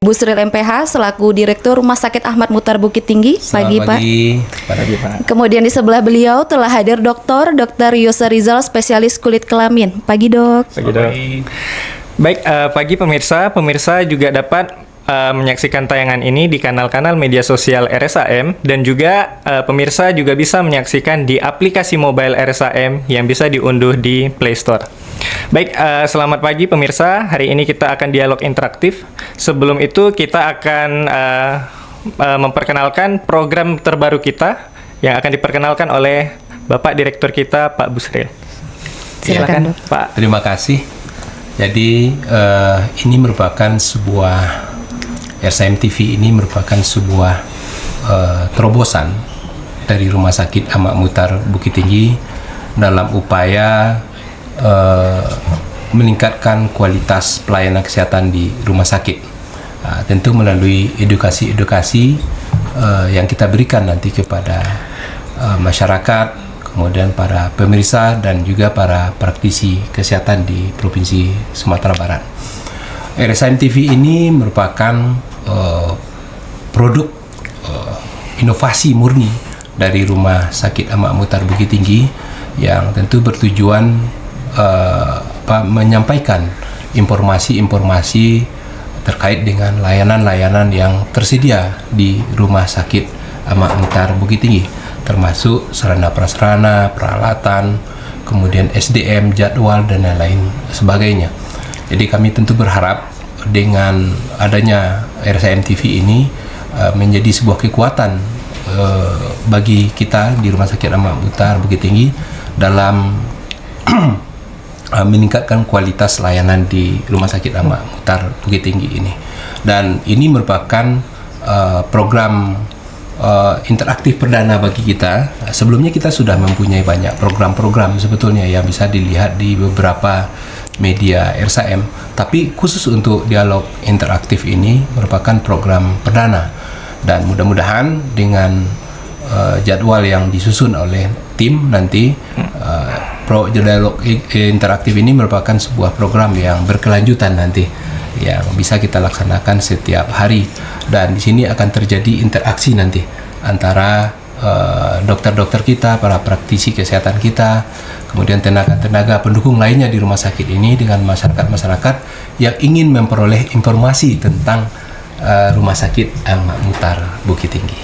Busril MPH selaku Direktur Rumah Sakit Ahmad Muhtar Bukit Tinggi. Pagi, Pak. Pagi, Pak. Kemudian di sebelah beliau telah hadir Dr. Yose Rizal, spesialis kulit kelamin. Pagi, Dok. Pagi, Dok. Baik, pagi pemirsa. Pemirsa juga dapat menyaksikan tayangan ini di kanal-kanal media sosial RSAM, dan juga pemirsa juga bisa menyaksikan di aplikasi mobile RSAM yang bisa diunduh di Play Store. Baik, selamat pagi pemirsa. Hari ini kita akan dialog interaktif. Sebelum itu kita akan memperkenalkan program terbaru kita yang akan diperkenalkan oleh Bapak Direktur kita, Pak Busril. Silakan, Dok. Pak. Terima kasih. Jadi ini merupakan sebuah RSAM TV ini merupakan sebuah terobosan dari Rumah Sakit Ahmad Muhtar Bukit Tinggi dalam upaya meningkatkan kualitas pelayanan kesehatan di rumah sakit. Tentu melalui edukasi yang kita berikan nanti kepada masyarakat, kemudian para pemirsa dan juga para praktisi kesehatan di Provinsi Sumatera Barat. RSAM TV ini merupakan produk inovasi murni dari Rumah Sakit Ahmad Muhtar Bukit Tinggi yang tentu bertujuan menyampaikan informasi-informasi terkait dengan layanan-layanan yang tersedia di Rumah Sakit Ahmad Muhtar Bukit Tinggi, termasuk sarana prasarana, peralatan, kemudian SDM, jadwal, dan lain-lain sebagainya. Jadi kami tentu berharap dengan adanya RSAM TV ini menjadi sebuah kekuatan bagi kita di Rumah Sakit Ahmad Muhtar Bukit Tinggi dalam meningkatkan kualitas layanan di Rumah Sakit Ahmad Muhtar Bukit Tinggi ini. Dan ini merupakan program interaktif perdana bagi kita. Sebelumnya kita sudah mempunyai banyak program-program sebetulnya yang bisa dilihat di beberapa media RSAM, tapi khusus untuk dialog interaktif ini merupakan program perdana, dan mudah-mudahan dengan jadwal yang disusun oleh tim nanti dialog interaktif ini merupakan sebuah program yang berkelanjutan nanti yang bisa kita laksanakan setiap hari, dan di sini akan terjadi interaksi nanti antara dokter-dokter kita, para praktisi kesehatan kita, kemudian tenaga-tenaga pendukung lainnya di rumah sakit ini dengan masyarakat-masyarakat yang ingin memperoleh informasi tentang Rumah Sakit Ahmad Muhtar Bukit Tinggi.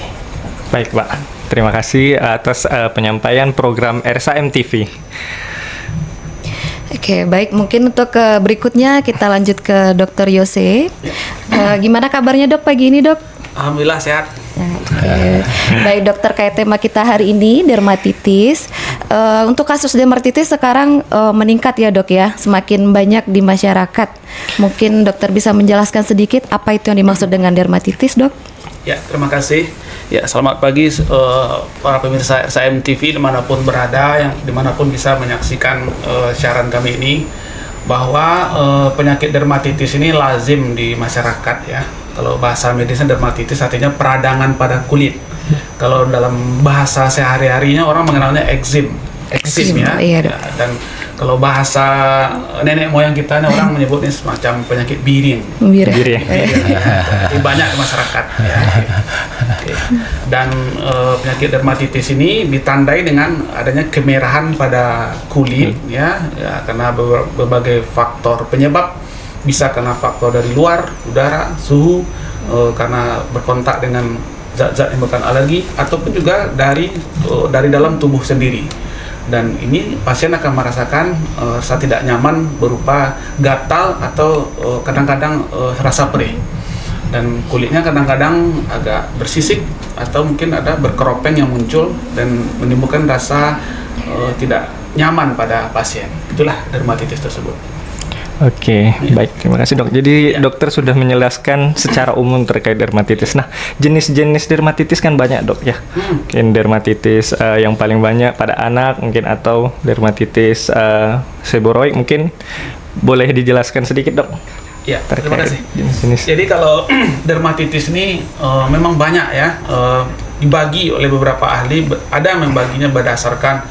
Baik, Pak. Terima kasih atas penyampaian program RSAM TV. Oke, baik. Mungkin untuk berikutnya kita lanjut ke Dr. Yose. Gimana kabarnya, Dok, pagi ini, Dok? Alhamdulillah sehat. Baik, dokter, kayak tema kita hari ini dermatitis. Untuk kasus dermatitis sekarang meningkat ya, Dok ya, semakin banyak di masyarakat. Mungkin dokter bisa menjelaskan sedikit apa itu yang dimaksud dengan dermatitis, Dok? Ya, terima kasih. Ya, selamat pagi para pemirsa RSAM TV dimanapun berada, yang dimanapun bisa menyaksikan siaran kami ini, bahwa penyakit dermatitis ini lazim di masyarakat ya. Kalau bahasa medisnya dermatitis artinya peradangan pada kulit. Kalau dalam bahasa sehari-harinya orang mengenalnya ekzim ya. Iya, Ya. Dan kalau bahasa nenek moyang kita orang menyebutnya semacam penyakit biring. Biring. Jadi banyak di masyarakat ya. Oke. Dan penyakit dermatitis ini ditandai dengan adanya kemerahan pada kulit ya, karena berbagai faktor penyebab. Bisa karena faktor dari luar, udara, suhu, karena berkontak dengan zat-zat yang menyebabkan alergi, ataupun juga dari dalam tubuh sendiri. Dan ini pasien akan merasakan rasa tidak nyaman berupa gatal atau kadang-kadang rasa perih. Dan kulitnya kadang-kadang agak bersisik atau mungkin ada berkeropeng yang muncul dan menimbulkan rasa tidak nyaman pada pasien. Itulah dermatitis tersebut. Oke, baik. Terima kasih, Dok. Jadi dokter sudah menjelaskan secara umum terkait dermatitis. Nah, jenis-jenis dermatitis kan banyak, Dok ya. Mungkin dermatitis yang paling banyak pada anak mungkin, atau dermatitis seboroid mungkin. Boleh dijelaskan sedikit, Dok? Ya, terima kasih. Jenis-jenis. Jadi kalau dermatitis ini memang banyak ya, dibagi oleh beberapa ahli. Ada yang membaginya berdasarkan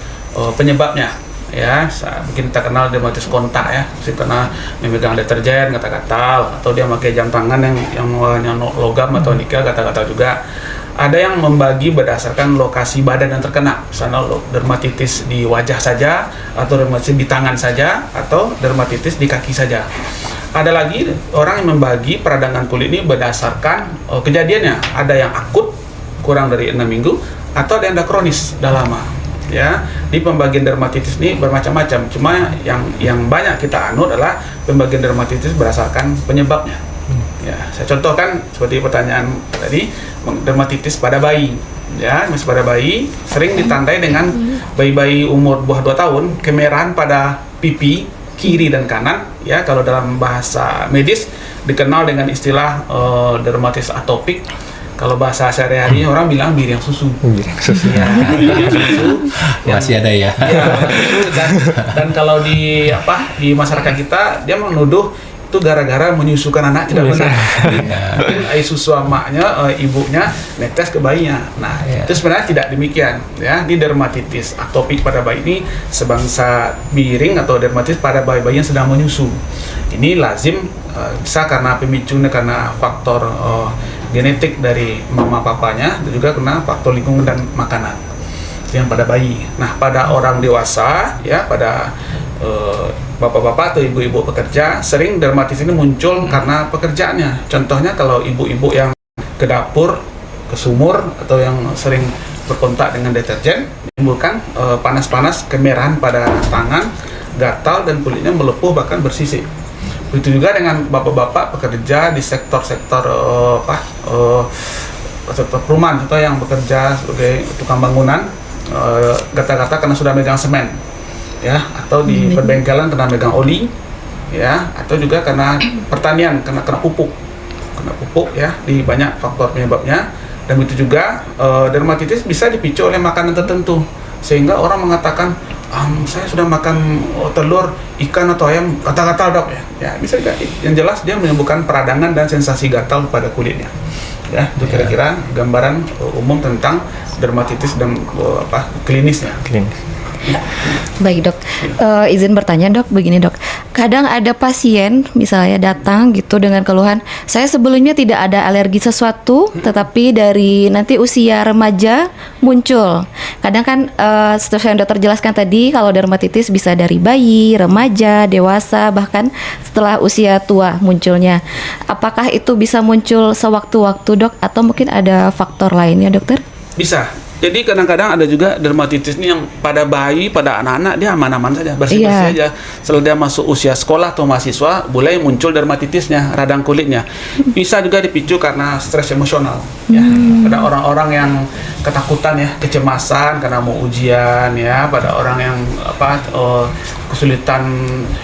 penyebabnya ya, mungkin kita kenal dermatitis kontak ya, karena memegang deterjen gatal-gatal, atau dia pakai jam tangan yang warnanya logam atau nikel gatal-gatal juga. Ada yang membagi berdasarkan lokasi badan yang terkena, misalnya dermatitis di wajah saja, atau dermatitis di tangan saja, atau dermatitis di kaki saja. Ada lagi orang yang membagi peradangan kulit ini berdasarkan kejadiannya, ada yang akut kurang dari 6 minggu, atau ada yang udah kronis, udah lama. Ya, di pembagian dermatitis ini bermacam-macam. Cuma yang banyak kita anut adalah pembagian dermatitis berdasarkan penyebabnya. Ya, saya contohkan seperti pertanyaan tadi, dermatitis pada bayi. Ya, masih pada bayi sering ditandai dengan bayi-bayi umur bawah 2 tahun, kemerahan pada pipi kiri dan kanan. Ya, kalau dalam bahasa medis dikenal dengan istilah dermatitis atopik. Kalau bahasa sehari-hari orang bilang biring susu. Biring susu. Ya, biring susu. Masih ada ya. Ya, dan kalau di masyarakat kita dia menuduh itu gara-gara menyusukan anak tidak benar. Mungkin air susu emaknya, ibunya netes ke bayinya. Nah, itu sebenarnya tidak demikian. Ya, di dermatitis atopik pada bayi ini sebangsa biring atau dermatitis pada bayi-bayi yang sedang menyusu. Ini lazim bisa karena pemicunya karena faktor genetik dari mama papanya, dan juga kena faktor lingkungan dan makanan yang pada bayi. Nah, pada orang dewasa ya, pada bapak-bapak atau ibu-ibu pekerja, sering dermatitis ini muncul karena pekerjaannya. Contohnya kalau ibu-ibu yang ke dapur, ke sumur, atau yang sering berkontak dengan deterjen, menimbulkan panas-panas, kemerahan pada tangan, gatal, dan kulitnya melepuh bahkan bersisik. Begitu juga dengan bapak-bapak pekerja di sektor-sektor sektor perumahan, atau yang bekerja sebagai tukang bangunan, gatal-gatal karena sudah megang semen, ya, atau di perbengkelan karena megang oli, ya, atau juga karena pertanian karena kena pupuk ya, di banyak faktor penyebabnya. Dan itu juga dermatitis bisa dipicu oleh makanan tertentu, sehingga orang mengatakan saya sudah makan telur, ikan atau ayam gatal-gatal dok ya bisa juga. Yang jelas dia menimbulkan peradangan dan sensasi gatal pada kulitnya. Ya, itu kira-kira gambaran umum tentang dermatitis dan klinisnya. Baik dok, izin bertanya dok, begini dok, kadang ada pasien misalnya datang gitu dengan keluhan, saya sebelumnya tidak ada alergi sesuatu, tetapi dari nanti usia remaja muncul. Kadang kan seperti yang dokter jelaskan tadi, kalau dermatitis bisa dari bayi, remaja, dewasa, bahkan setelah usia tua munculnya. Apakah itu bisa muncul sewaktu-waktu dok, atau mungkin ada faktor lainnya dokter? Bisa. Jadi kadang-kadang ada juga dermatitis ini yang pada bayi, pada anak-anak dia aman-aman saja, bersih-bersih aja. Setelah dia masuk usia sekolah atau mahasiswa, mulai muncul dermatitisnya, radang kulitnya. Bisa juga dipicu karena stres emosional. Ya, pada orang-orang yang ketakutan ya, kecemasan karena mau ujian ya, pada orang yang kesulitan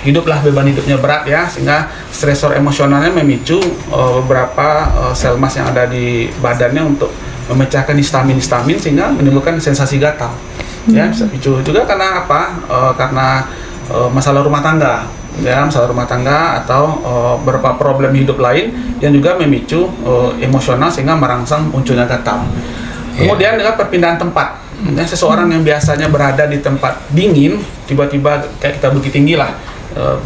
hidup lah, beban hidupnya berat ya, sehingga stresor emosionalnya memicu beberapa sel emas yang ada di badannya untuk memecahkan histamin sehingga menimbulkan sensasi gatal. Ya, bisa picu juga karena karena masalah rumah tangga, ya, masalah rumah tangga atau beberapa problem hidup lain yang juga memicu emosional sehingga merangsang munculnya gatal. Kemudian dengan perpindahan tempat, ya, seseorang yang biasanya berada di tempat dingin tiba-tiba kayak kita Bukit Tinggi lah,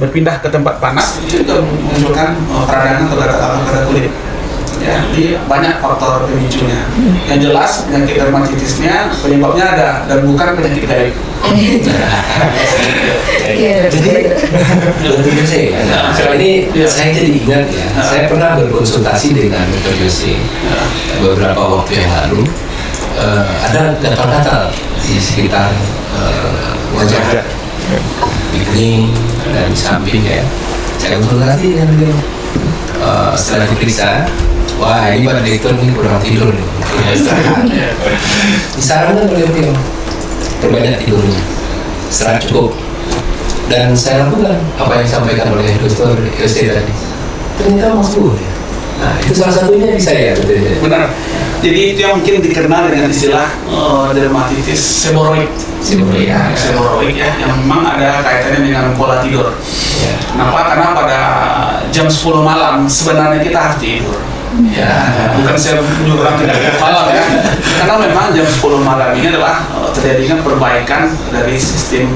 berpindah ke tempat panas, itu juga memunculkan peradangan atau gatal pada kulit. Ya, jadi banyak faktor pemicunya. Yang jelas penyakit dermatitisnya penyebabnya ada dan bukan penyakit gaib. Jadi Dr. Jose, ini saya jadi ingat ya, saya pernah berkonsultasi dengan Dr. Jose beberapa waktu yang lalu. Ada gatal-gatal di sekitar wajah, di kuning dan di samping ya. Saya konsultasi dengan beliau. Setelah diperiksa, wah ini Pak Direktur ini kurang tidur nih. Disarankan oleh beliau perbanyak tidurnya, istirahat cukup. Dan saya lakukan apa yang disampaikan oleh Dr. Yose tadi. Ternyata sembuh ya. Nah itu salah satunya bisa ya. Benar. Jadi itu yang mungkin dikenal dengan istilah dermatitis seboroid. Seboroid ya, yang memang ada kaitannya dengan pola tidur. Ya. Kenapa? Karena pada jam 10 malam sebenarnya kita harus tidur. Ya, bukan saya menyuruh orang tidak tidur malam ya. Karena memang jam 10 malam ini adalah terjadinya perbaikan dari sistem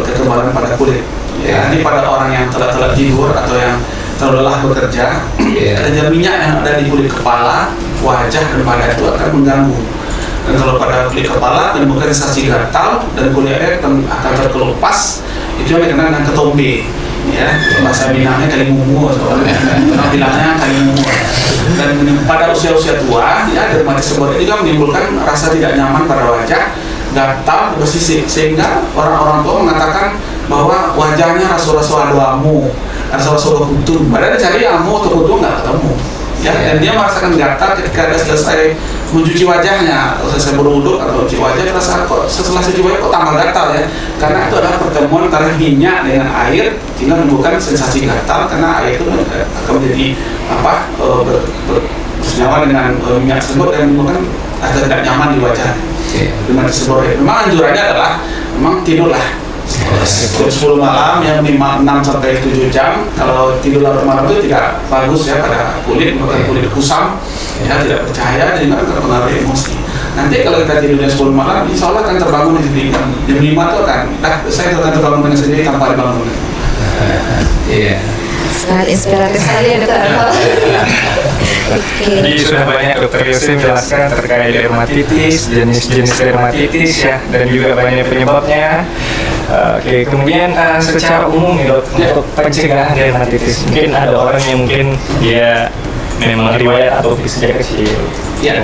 kekebalan pada kulit. Ya, nanti pada orang yang telat tidur atau yang terlalu lelah bekerja, kadar minyak yang ada di kulit kepala, wajah dan badan itu akan mengganggu. Dan kalau pada kulit kepala menimbulkan sensasi gatal dan kulitnya akan terkelupas, itu yang dikenal dengan ketombe. Ya, bahasa Minangnya kalimumu, orang bilangnya kalimumu. Dan pada usia-usia tua, ya dermatitis seborrheic juga menimbulkan rasa tidak nyaman pada wajah, gatal, bersisik, sehingga orang-orang tua mengatakan bahwa wajahnya rasa-rasa amu, rasa-rasa kutu. Padahal dicari amu atau kutu nggak ketemu. Ya, dan dia merasakan gatal ketika dia selesai mencuci wajahnya, atau selesai berwuduk atau mencuci wajah, terasa kok setelah cuci wajah kok tambah gatal ya, karena itu adalah pertemuan antara minyak dengan air sehingga menimbulkan sensasi gatal, karena air itu akan menjadi bersenyawa dengan minyak tersebut dan menimbulkan rasa tidak nyaman di wajah. Dermatitis seborrheic. Memang anjurannya adalah memang tidurlah 10 malam yang 6 sampai 7 jam. Kalau tidur larut malam itu tidak bagus ya pada kulit, bukan kulit kusam ya, tidak bercahaya dan juga terpengaruh emosi. Nanti kalau kita tidurnya 10 malam, insya Allah akan terbangun di jam 5 itu saya akan terbangun dengan sendiri tanpa dibangun. Iya. Sangat inspiratif sekali ya dokter. Jadi sudah banyak dokter Yose menjelaskan terkait dermatitis, jenis-jenis dermatitis ya, dan juga banyak penyebabnya. Oke, kemudian secara umum nih dok, untuk pencegahan dermatitis, mungkin ada orang yang mungkin dia memang riwayat atau sejak kecil. Ya.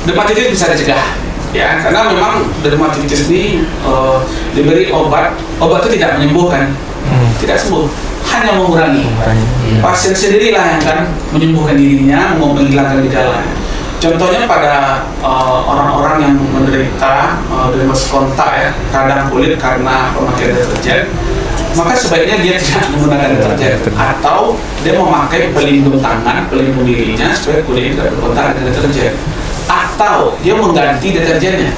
Dermatitis bisa dicegah, ya, karena memang dermatitis ini diberi obat itu tidak menyembuhkan, tidak sembuh, hanya mengurangi. Pasien sendirilah yang akan menyembuhkan dirinya, menghilangkan gejala. Contohnya pada orang-orang yang menderita dermatitis kontak ya, radang kulit karena pemakaian deterjen, maka sebaiknya dia tidak menggunakan deterjen atau dia memakai pelindung tangan, pelindung dirinya supaya kulitnya tidak berkontak dengan deterjen, atau dia mengganti deterjennya.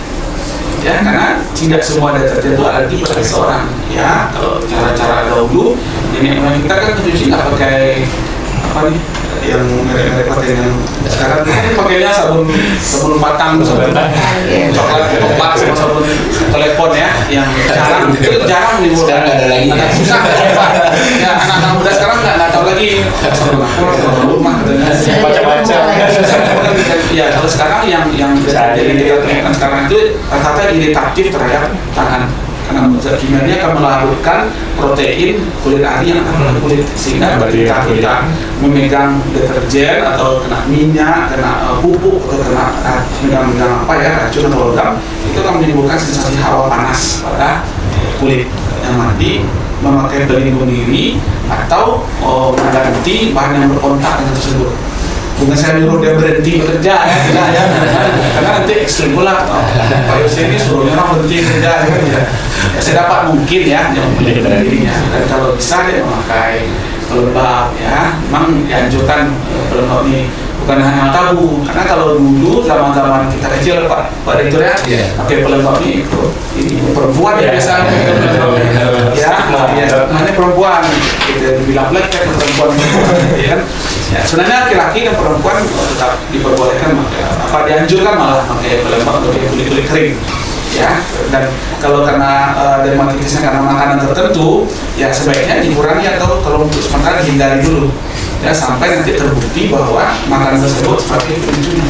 Ya, karena tidak semua deterjen itu ada di pada seorang. Ya, kalau cara-cara dahulu, ini kita kan mencuci nggak pakai apa nih? Yang merek-merek pakai yang sekarang ini pakainya sabun batang, sabun coklat, obat, sama sabun telepon ya, yang jarang menimbulkan. Sekarang ada lagi. Susah ya, anak-anak muda sekarang nggak tahu lagi rumah Baca-baca. Ya, kalau sekarang yang kita temukan sekarang itu rata-rata iritatif terhadap tangan. Karena zat kimianya akan melarutkan protein kulit ari yang akan pada kulit, sehingga ketika kita memegang deterjen atau kena minyak, kena pupuk atau kena megang racun atau logam, itu akan menimbulkan sensasi hawa panas pada kulit. Yang mati memakai pelindung diri atau mengganti bahan yang berkontak dengan tersebut. Bukan saya nyuruh dia berhenti bekerja ya, tidak ya, karena nanti ekstrim pula. Pak Yose ini suruhnya orang berhenti bekerja ya. Sedapat mungkin ya, dia memperhatikan dirinya. Dan kalau bisa dia memakai pelembab ya, memang dianjurkan pelembab ini bukan hanya tabu, karena kalau dulu zaman kita kecil Pak Direktur ya, pakai pelembab ini perempuan ya biasa ya, namanya perempuan, kita dibilang lecet perempuan ya kan. Ya, sebenarnya laki-laki dan perempuan tetap diperbolehkan dianjurkan malah pakai pelembab untuk kulit kering ya. Dan kalau karena dermatitisnya karena makanan tertentu ya sebaiknya dikurangi atau kalau untuk sementara dihindari dulu ya, sampai nanti terbukti bahwa makanan tersebut seperti pemicunya.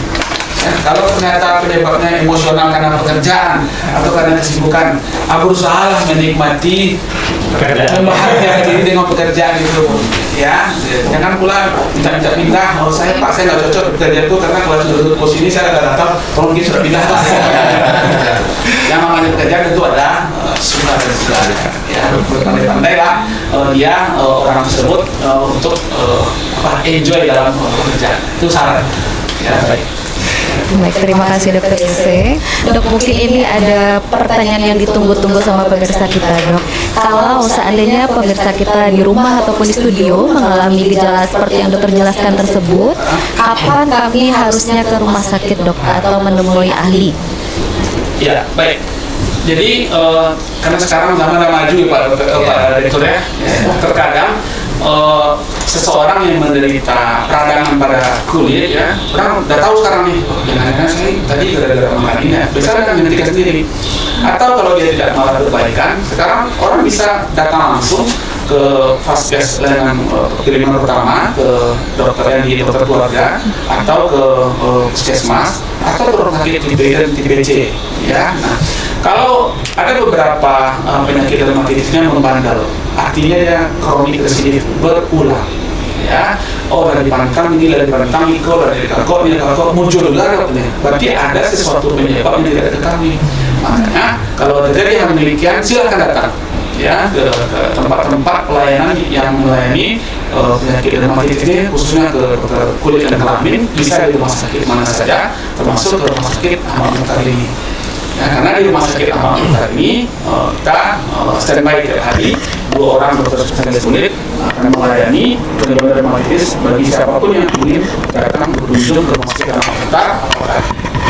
Ya, kalau ternyata penyebabnya emosional karena pekerjaan atau karena kesibukan, berusaha menikmati membahagiakan diri dengan pekerjaan itu ya. Jangan pula minta pindah, saya nggak cocok bekerja itu karena kalau sudah pos ini saya nggak tahu, tolong kita sudah pindah lah. Yang namanya pekerjaan itu ada suka dan suka ya, pandai-pandai lah dia orang tersebut untuk enjoy dalam pekerjaan, itu saran ya. Baik, terima kasih Dokter Yose. Dok, mungkin ini ada pertanyaan yang ditunggu-tunggu sama pemirsa kita, Dok. Kalau seandainya pemirsa kita di rumah ataupun di studio mengalami gejala seperti yang dokter jelaskan tersebut, kapan kami harusnya ke rumah sakit, Dok, atau menemui ahli? Ya, baik. Jadi karena sekarang zaman maju Pak Direktur ya, terkadang seseorang yang menderita peradangan pada kulit ya, orang udah tahu sekarang nih, jangan-jangan saya tadi gara-gara makan ini ya, bisa kan menghentikan sendiri. Atau kalau dia tidak malah perbaikan, sekarang orang bisa datang langsung ke Vaskes layanan kiriman pertama, ke dokter yang di dokter keluarga, atau ke puskesmas, atau ke rumah sakit tipe I dan tipe C ya. Nah, kalau ada beberapa penyakit reumatisnya membandel, artinya ya kronik residif berulang ya. Oh, dari pantang ini, dari pantang itu, dari kakak ini, kakak muncul juga katanya. Berarti ada sesuatu penyebab yang tidak diketahui. Makanya kalau terjadi hal demikian, silakan datang ya ke tempat-tempat pelayanan yang melayani penyakit reumatis ini, khususnya ke dokter kulit dan kelamin, bisa di rumah sakit mana saja, termasuk ke rumah sakit Ahmad Mukhtar ini. Ya, karena di rumah sakit Ahmad Mukhtar ini kita standby tiap hari 2 orang dokter spesialis kulit akan melayani penyakit reumatis bagi siapapun yang ingin datang berkunjung ke rumah sakit Ahmad Mukhtar, apakah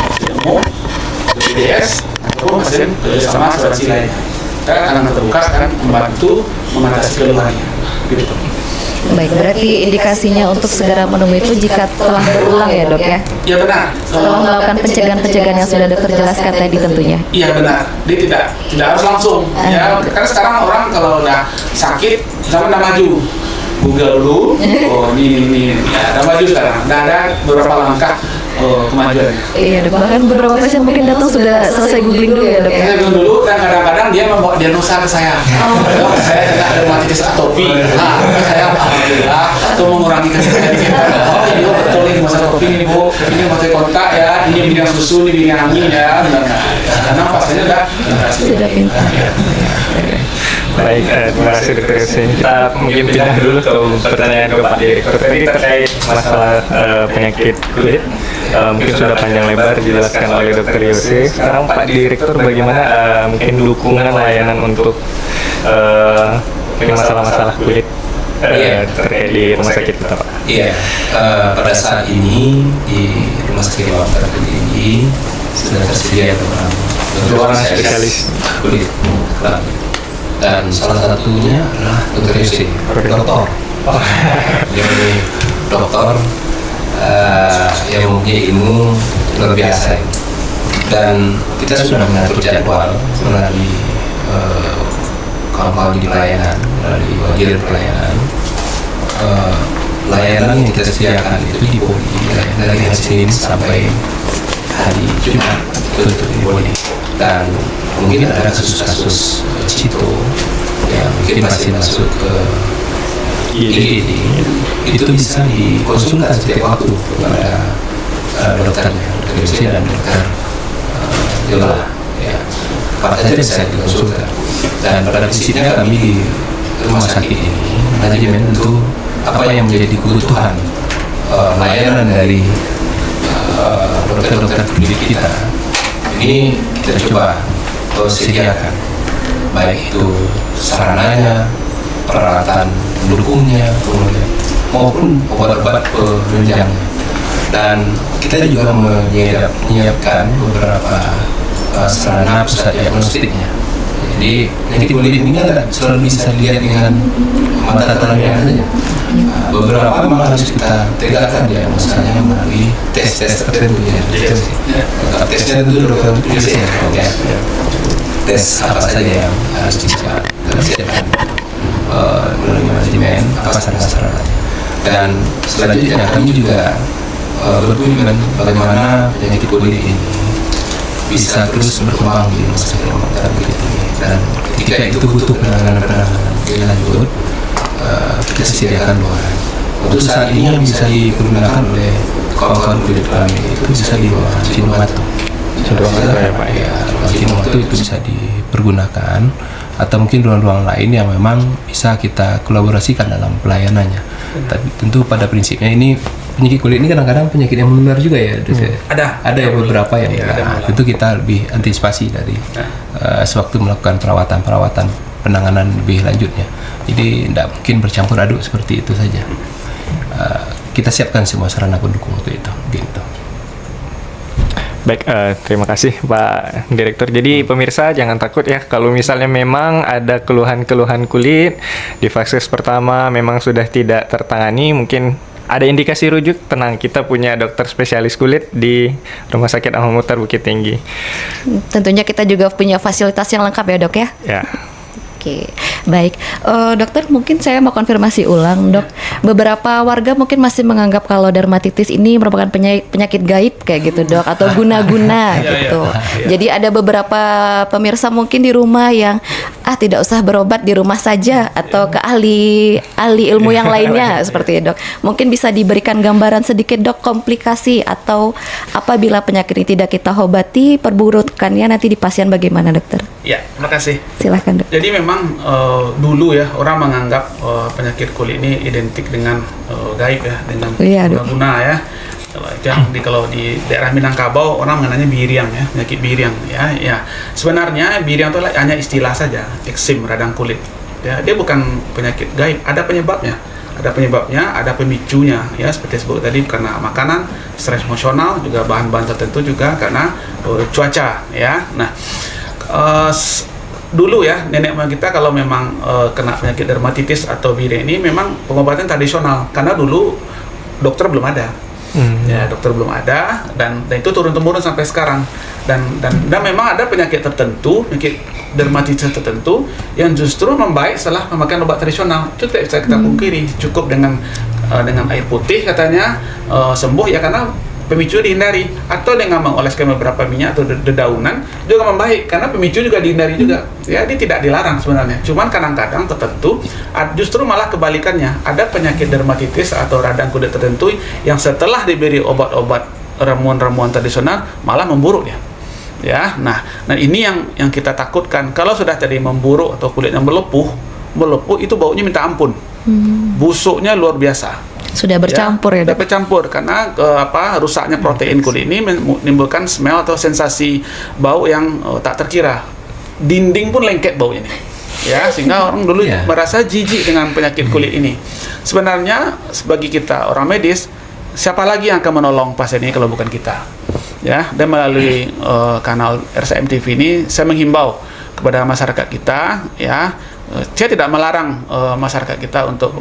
pasien umum, BPJS, ataupun pasien kerjasama asuransi lainnya. Kita akan terbuka dan membantu mengatasi keluhannya. Gitu. Baik, berarti indikasinya untuk segera menemui itu jika telah berulang ya dok ya? Ya benar. Setelah melakukan pencegahan-pencegahan yang sudah dokter jelaskan tadi tentunya. Iya benar. Dia tidak harus langsung. Ya, karena sekarang orang kalau udah sakit, udah maju. Google dulu. Oh ini ya, udah maju sekarang. Udah ada beberapa langkah kemajuan. Iya dok, bahkan beberapa pasien mungkin datang sudah selesai googling dulu ya dok ya? Saya googling dulu dan kadang-kadang dia membawa diagnosa ke saya. Dok, saya kena dermatitis atopi. Nah, saya alhamdulillah itu mengurangi kesulitan. Oh ini betul ini masalah atopi ini bu, ini masalah kontak ya, ini bidang susu, ini bidang angin ya. Karena pasiennya Sudah pintar. Baik, terima kasih Dr. Yosi. Kita mungkin pindah dulu ke pertanyaan ke Pak Direktur tadi terkait masalah penyakit kulit. Mungkin sudah panjang lebar dijelaskan oleh Dr. Yosi. Sekarang Pak Direktur bagaimana mungkin dukungan layanan untuk masalah-masalah kulit terkait di rumah sakit kita Pak? Iya, pada saat ini di Rumah Sakit Mukhtar Tinggi sudah tersedia dua orang spesialis kulit kelamin. Dan salah satunya adalah Dr. Yosi, dokter. Jadi dokter yang mempunyai ilmu luar biasa. Dan kita sudah mengatur jadwal melalui kawan-kawan di pelayanan, melalui bagian pelayanan. Layanan yang kita sediakan itu di Poli dari hari Senin sampai hari Jumat itu di Poli. Dan mungkin ada kasus-kasus cito yang mungkin masih masuk ke IGD, itu bisa dikonsultan setiap waktu kepada dokternya, dokter Yosi dan dokter Yola. Ya, apa saja bisa dikonsultan. Dan pada prinsipnya kami di rumah sakit ini, manajemen tentu apa yang menjadi kebutuhan layanan dari dokter-dokter kulit kita ini kita coba sediakan, baik itu sarananya, peralatan pendukungnya, maupun obat-obat penunjangnya. Dan kita juga menyiapkan beberapa sarana pusat diagnostiknya. Jadi penyakit kulit ini kan selalu bisa dilihat dengan mata telanjang saja. Beberapa memang harus kita tegakkan ya, misalnya melalui tes-tes tertentu ya. Tesnya itu dokter Yosi ya. Tes apa saja yang harus kita persiapkan melalui manajemen, apa sarana-sarananya. Dan selanjutnya kami juga berkomitmen bagaimana penyakit kulit ini bisa terus berkembang di rumah sakit Mukhtar begitu. Dan ketika itu butuh penanganan lebih lanjut, kita sediakan ruangan. Untuk saat ini yang bisa digunakan oleh kawan-kawan kulit kelamin itu bisa di ruangan Cinomato. Ya Pak ya, Cinomato itu bisa dipergunakan, atau mungkin ruang-ruang lain yang memang bisa kita kolaborasikan dalam pelayanannya. Tapi tentu pada prinsipnya ini penyakit kulit ini kadang-kadang penyakit yang menular juga ya. Ada ya beberapa yang tentu kita lebih antisipasi dari sewaktu melakukan perawatan penanganan lebih lanjutnya. Jadi tidak mungkin bercampur aduk seperti itu saja. Kita siapkan semua sarana pendukung untuk itu. Gitu. Baik, terima kasih Pak Direktur. Jadi pemirsa jangan takut ya kalau misalnya memang ada keluhan-keluhan kulit di fase pertama memang sudah tidak tertangani, mungkin ada indikasi rujuk, tenang, kita punya dokter spesialis kulit di Rumah Sakit Ahmad Muhtar Bukit Tinggi. Tentunya kita juga punya fasilitas yang lengkap ya dok ya. Ya. Oke, baik. Dokter, mungkin saya mau konfirmasi ulang, dok. Beberapa warga mungkin masih menganggap kalau dermatitis ini merupakan penyakit gaib kayak gitu, dok, atau guna-guna gitu. Jadi ada beberapa pemirsa mungkin di rumah yang tidak usah berobat, di rumah saja, atau ke ahli ilmu yang lainnya seperti itu, dok. Mungkin bisa diberikan gambaran sedikit, dok, komplikasi atau apabila penyakit ini tidak kita obati, perburukannya nanti di pasien bagaimana, dokter? Ya, terima kasih. Silahkan, dok. Jadi memang dulu ya orang menganggap penyakit kulit ini identik dengan gaib ya, dengan guna-guna ya. Kalau di daerah Minangkabau orang mengenanya biriang ya, penyakit biriang ya. Ya sebenarnya biriang itu hanya istilah saja, eksim radang kulit. Ya, dia bukan penyakit gaib, ada penyebabnya. Ada pemicunya ya, seperti disebut tadi karena makanan, stres emosional, juga bahan-bahan tertentu juga karena cuaca ya. Nah, dulu ya nenek moyang kita kalau memang kena penyakit dermatitis atau biriang ini memang pengobatan tradisional karena dulu dokter belum ada. Ya, dokter belum ada dan itu turun temurun sampai sekarang dan memang ada penyakit tertentu, penyakit dermatitis tertentu yang justru membaik setelah memakai obat tradisional. Itu tidak bisa kita pungkiri. Cukup dengan air putih katanya sembuh ya, karena pemicu dihindari, atau dengan mengoleskan beberapa minyak atau dedaunan juga membaik karena pemicu juga dihindari juga. Ya, dia tidak dilarang sebenarnya. Cuman kadang-kadang tertentu justru malah kebalikannya. Ada penyakit dermatitis atau radang kulit tertentu yang setelah diberi obat-obat ramuan-ramuan tradisional malah memburuk dia. Ya, nah ini yang kita takutkan. Kalau sudah tadi memburuk atau kulitnya melepuh itu baunya minta ampun. Busuknya luar biasa. Sudah bercampur ya, Sudah bercampur karena rusaknya protein kulit ini menimbulkan smell atau sensasi bau yang tak terkira. Dinding pun lengket baunya nih. Ya, sehingga orang dulu merasa jijik dengan penyakit kulit ini. Sebenarnya bagi kita orang medis, siapa lagi yang akan menolong pasien ini kalau bukan kita? Ya, dan melalui kanal RSAM TV ini saya menghimbau kepada masyarakat kita ya. Saya tidak melarang masyarakat kita untuk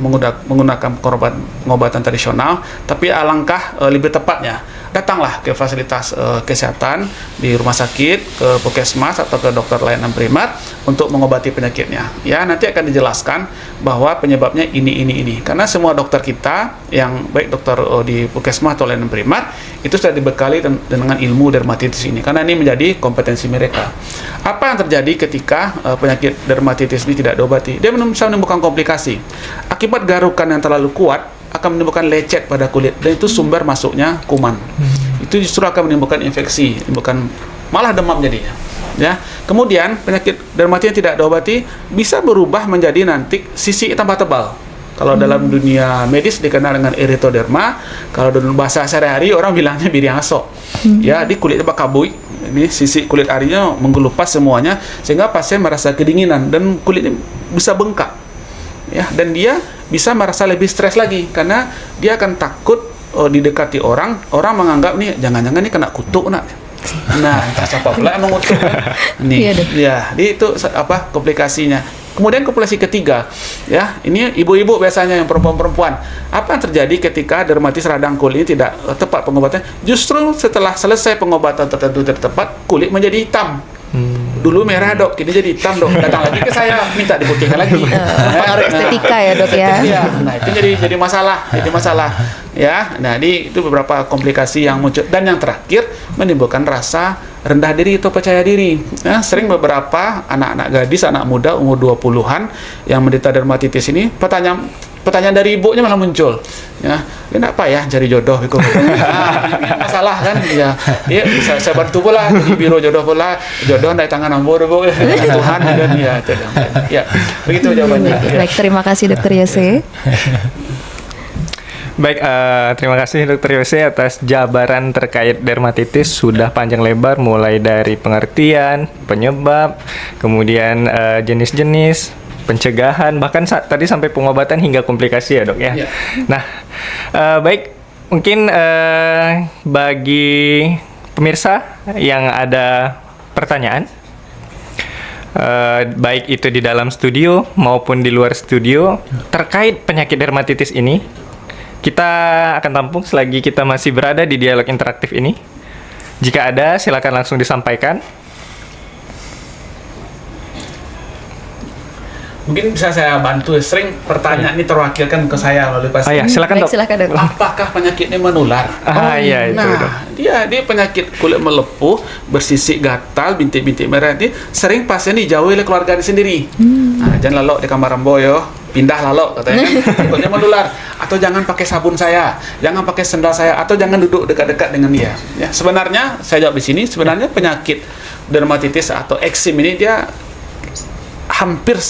menggunakan pengobatan tradisional, tapi alangkah lebih tepatnya datanglah ke fasilitas kesehatan di rumah sakit, ke puskesmas atau ke dokter layanan primer untuk mengobati penyakitnya. Ya, nanti akan dijelaskan bahwa penyebabnya ini. Karena semua dokter kita yang baik dokter di puskesmas atau layanan primer itu sudah dibekali dengan ilmu dermatitis ini. Karena ini menjadi kompetensi mereka. Apa yang terjadi ketika penyakit dermatitis ini tidak diobati? Dia bisa menimbulkan komplikasi. Akibat garukan yang terlalu kuat akan menimbulkan lecet pada kulit dan itu sumber masuknya kuman. Itu justru akan menimbulkan infeksi, menimbulkan malah demam jadinya. Ya. Kemudian penyakit dermatitis yang tidak diobati bisa berubah menjadi nanti sisi tambah tebal. Kalau dalam dunia medis dikenal dengan erythroderma, kalau dalam bahasa sehari-hari orang bilangnya biriang asok. Ya, di kulitnya bakabui. Ini sisi kulit arinya menggelupas semuanya sehingga pasien merasa kedinginan dan kulitnya bisa bengkak. Ya, dan dia bisa merasa lebih stres lagi karena dia akan takut didekati orang menganggap nih jangan-jangan nih kena kutuk nak. Nah, entah siapa pula yang mengutuk kan. Nih, itu komplikasinya. Kemudian komplikasi ketiga, ya, ini ibu-ibu biasanya yang perempuan-perempuan. Apa yang terjadi ketika dermatitis radang kulit ini tidak tepat pengobatan? Justru setelah selesai pengobatan tertentu tidak tepat, kulit menjadi hitam. Dulu merah dok, kini jadi hitam dok. Datang lagi ke saya minta diputihkan lagi. Pengaruh estetika ya dok ya. Nah itu jadi masalah, Ya, nah itu beberapa komplikasi yang muncul dan yang terakhir menimbulkan rasa rendah diri atau percaya diri. Ya, sering beberapa anak-anak gadis, anak muda umur 20-an yang menderita dermatitis ini pertanyaan dari ibunya malah muncul, ya, kenapa ya cari jodoh itu? Masalah kan, ya, bisa saya bantu pula di biro jodoh pula, jodoh dari tangan ambur bu, Tuhan dan ya, begitu jawabannya. Baik, terima kasih Dokter Yose. Baik, terima kasih Dokter Yose atas jabaran terkait dermatitis sudah panjang lebar mulai dari pengertian, penyebab, kemudian jenis-jenis, pencegahan, bahkan tadi sampai pengobatan hingga komplikasi ya dok ya. Nah, baik, mungkin bagi pemirsa yang ada pertanyaan, baik itu di dalam studio maupun di luar studio terkait penyakit dermatitis ini, kita akan tampung selagi kita masih berada di dialog interaktif ini. Jika ada, silakan langsung disampaikan. Mungkin bisa saya bantu. Sering pertanyaan ini terwakilkan ke saya melalui pasien. Ya, silakan Baik, dok. silakan dok. Apakah penyakit ini menular? Iya itu dok. Dia penyakit kulit melepuh, bersisik gatal, bintik-bintik merah ini sering pasien dijauhi oleh keluarga sendiri. Jangan lalu di kamar remboyo, pindah lalu katanya kan, takutnya menular. Atau jangan pakai sabun saya, jangan pakai sendal saya, atau jangan duduk dekat-dekat dengan dia. Ya, sebenarnya saya jawab di sini, sebenarnya penyakit dermatitis atau eksim ini dia hampir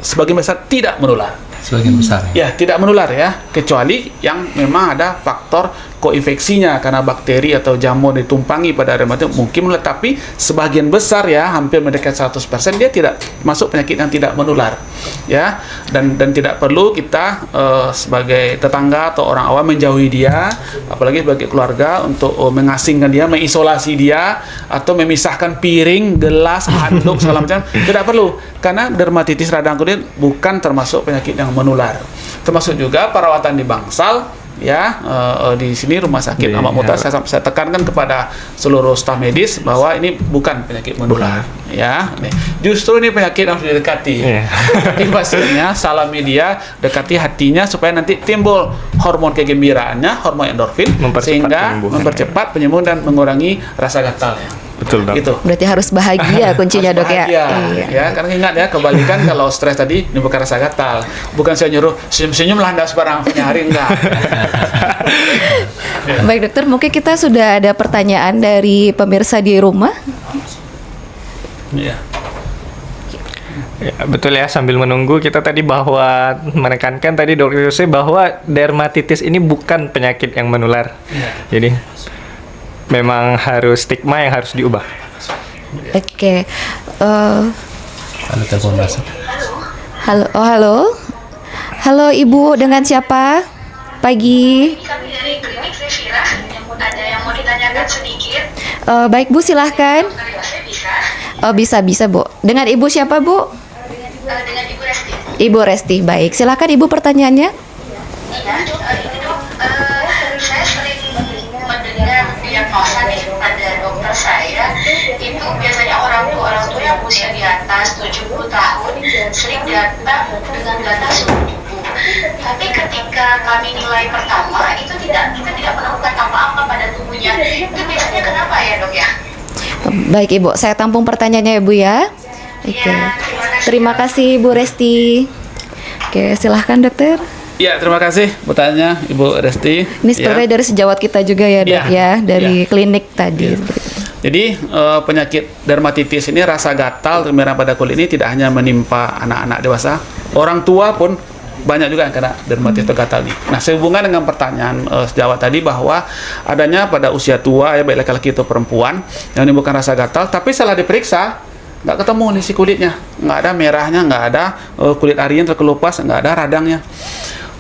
sebagian besar tidak menular. Sebagian besar. Ya, tidak menular ya, kecuali yang memang ada faktor koinfeksinya karena bakteri atau jamur ditumpangi pada dermatitis mungkin menular, tapi sebagian besar ya, hampir mendekat 100% dia tidak masuk penyakit yang tidak menular. Ya, dan tidak perlu kita sebagai tetangga atau orang awam menjauhi dia, apalagi sebagai keluarga untuk mengasingkan dia, mengisolasi dia atau memisahkan piring, gelas, handuk segala macam. Tidak perlu, karena dermatitis radang kulit bukan termasuk penyakit yang menular. Termasuk juga perawatan di bangsal ya, di sini rumah sakit Ahmad Muhtar saya tekankan kepada seluruh staf medis bahwa ini bukan penyakit menular ya. Justru ini penyakit yang harus didekati. Tapi pastinya salami dia, dekati hatinya supaya nanti timbul hormon kegembiraannya, hormon endorfin, sehingga mempercepat penyembuhan dan mengurangi rasa gatalnya. Betul dok. Gitu. Berarti harus bahagia kuncinya Harus dok ya. bahagia, Iya. ya. Karena ingat ya, kebalikan kalau stres tadi menimbulkan rasa gatal. Bukan saya nyuruh senyum-senyum lah Anda sebarang hari enggak. Baik dokter, mungkin kita sudah ada pertanyaan dari pemirsa di rumah. Iya. Ya, betul ya, sambil menunggu kita tadi bahwa menekankan tadi Dr. Yose bahwa dermatitis ini bukan penyakit yang menular. Jadi memang harus stigma yang harus diubah. Oke. Ada telepon masuk. Halo, halo. Halo Ibu, dengan siapa? Pagi. Kami dari klinik Zevira, ada yang mau ditanyakan sedikit. Baik Bu, silahkan. Saya bisa Bisa Bu. Dengan Ibu siapa Bu? dengan Ibu Resti. Ibu Resti, baik. Silahkan Ibu pertanyaannya. Iya, ini dok, saya sering mendengar diagnosa nih pada dokter saya, itu biasanya orang tua yang usia di atas 70 tahun sering datang dengan gatal seluruh tubuh. Tapi ketika kami nilai pertama, itu kita tidak menemukan apa-apa pada tubuhnya. Itu biasanya kenapa ya dok ya? Baik Ibu, saya tampung pertanyaannya Ibu ya. Oke. Ya, Terima kasih Bu Resti. Oke, silahkan dokter. Ya, terima kasih bertanya Ibu Resti. Ini sebenarnya dari sejawat kita juga ya dok ya, dari Ya. klinik tadi. Jadi penyakit dermatitis ini, rasa gatal termerah pada kulit ini tidak hanya menimpa anak-anak dewasa, orang tua pun banyak juga yang kena dermatitis atau gatal ini. Nah, sehubungan dengan pertanyaan sejawat tadi bahwa adanya pada usia tua ya, baik laki-laki atau perempuan yang menimbulkan rasa gatal, tapi setelah diperiksa nggak ketemu nih si kulitnya, nggak ada merahnya, nggak ada kulit arinya terkelupas, nggak ada radangnya.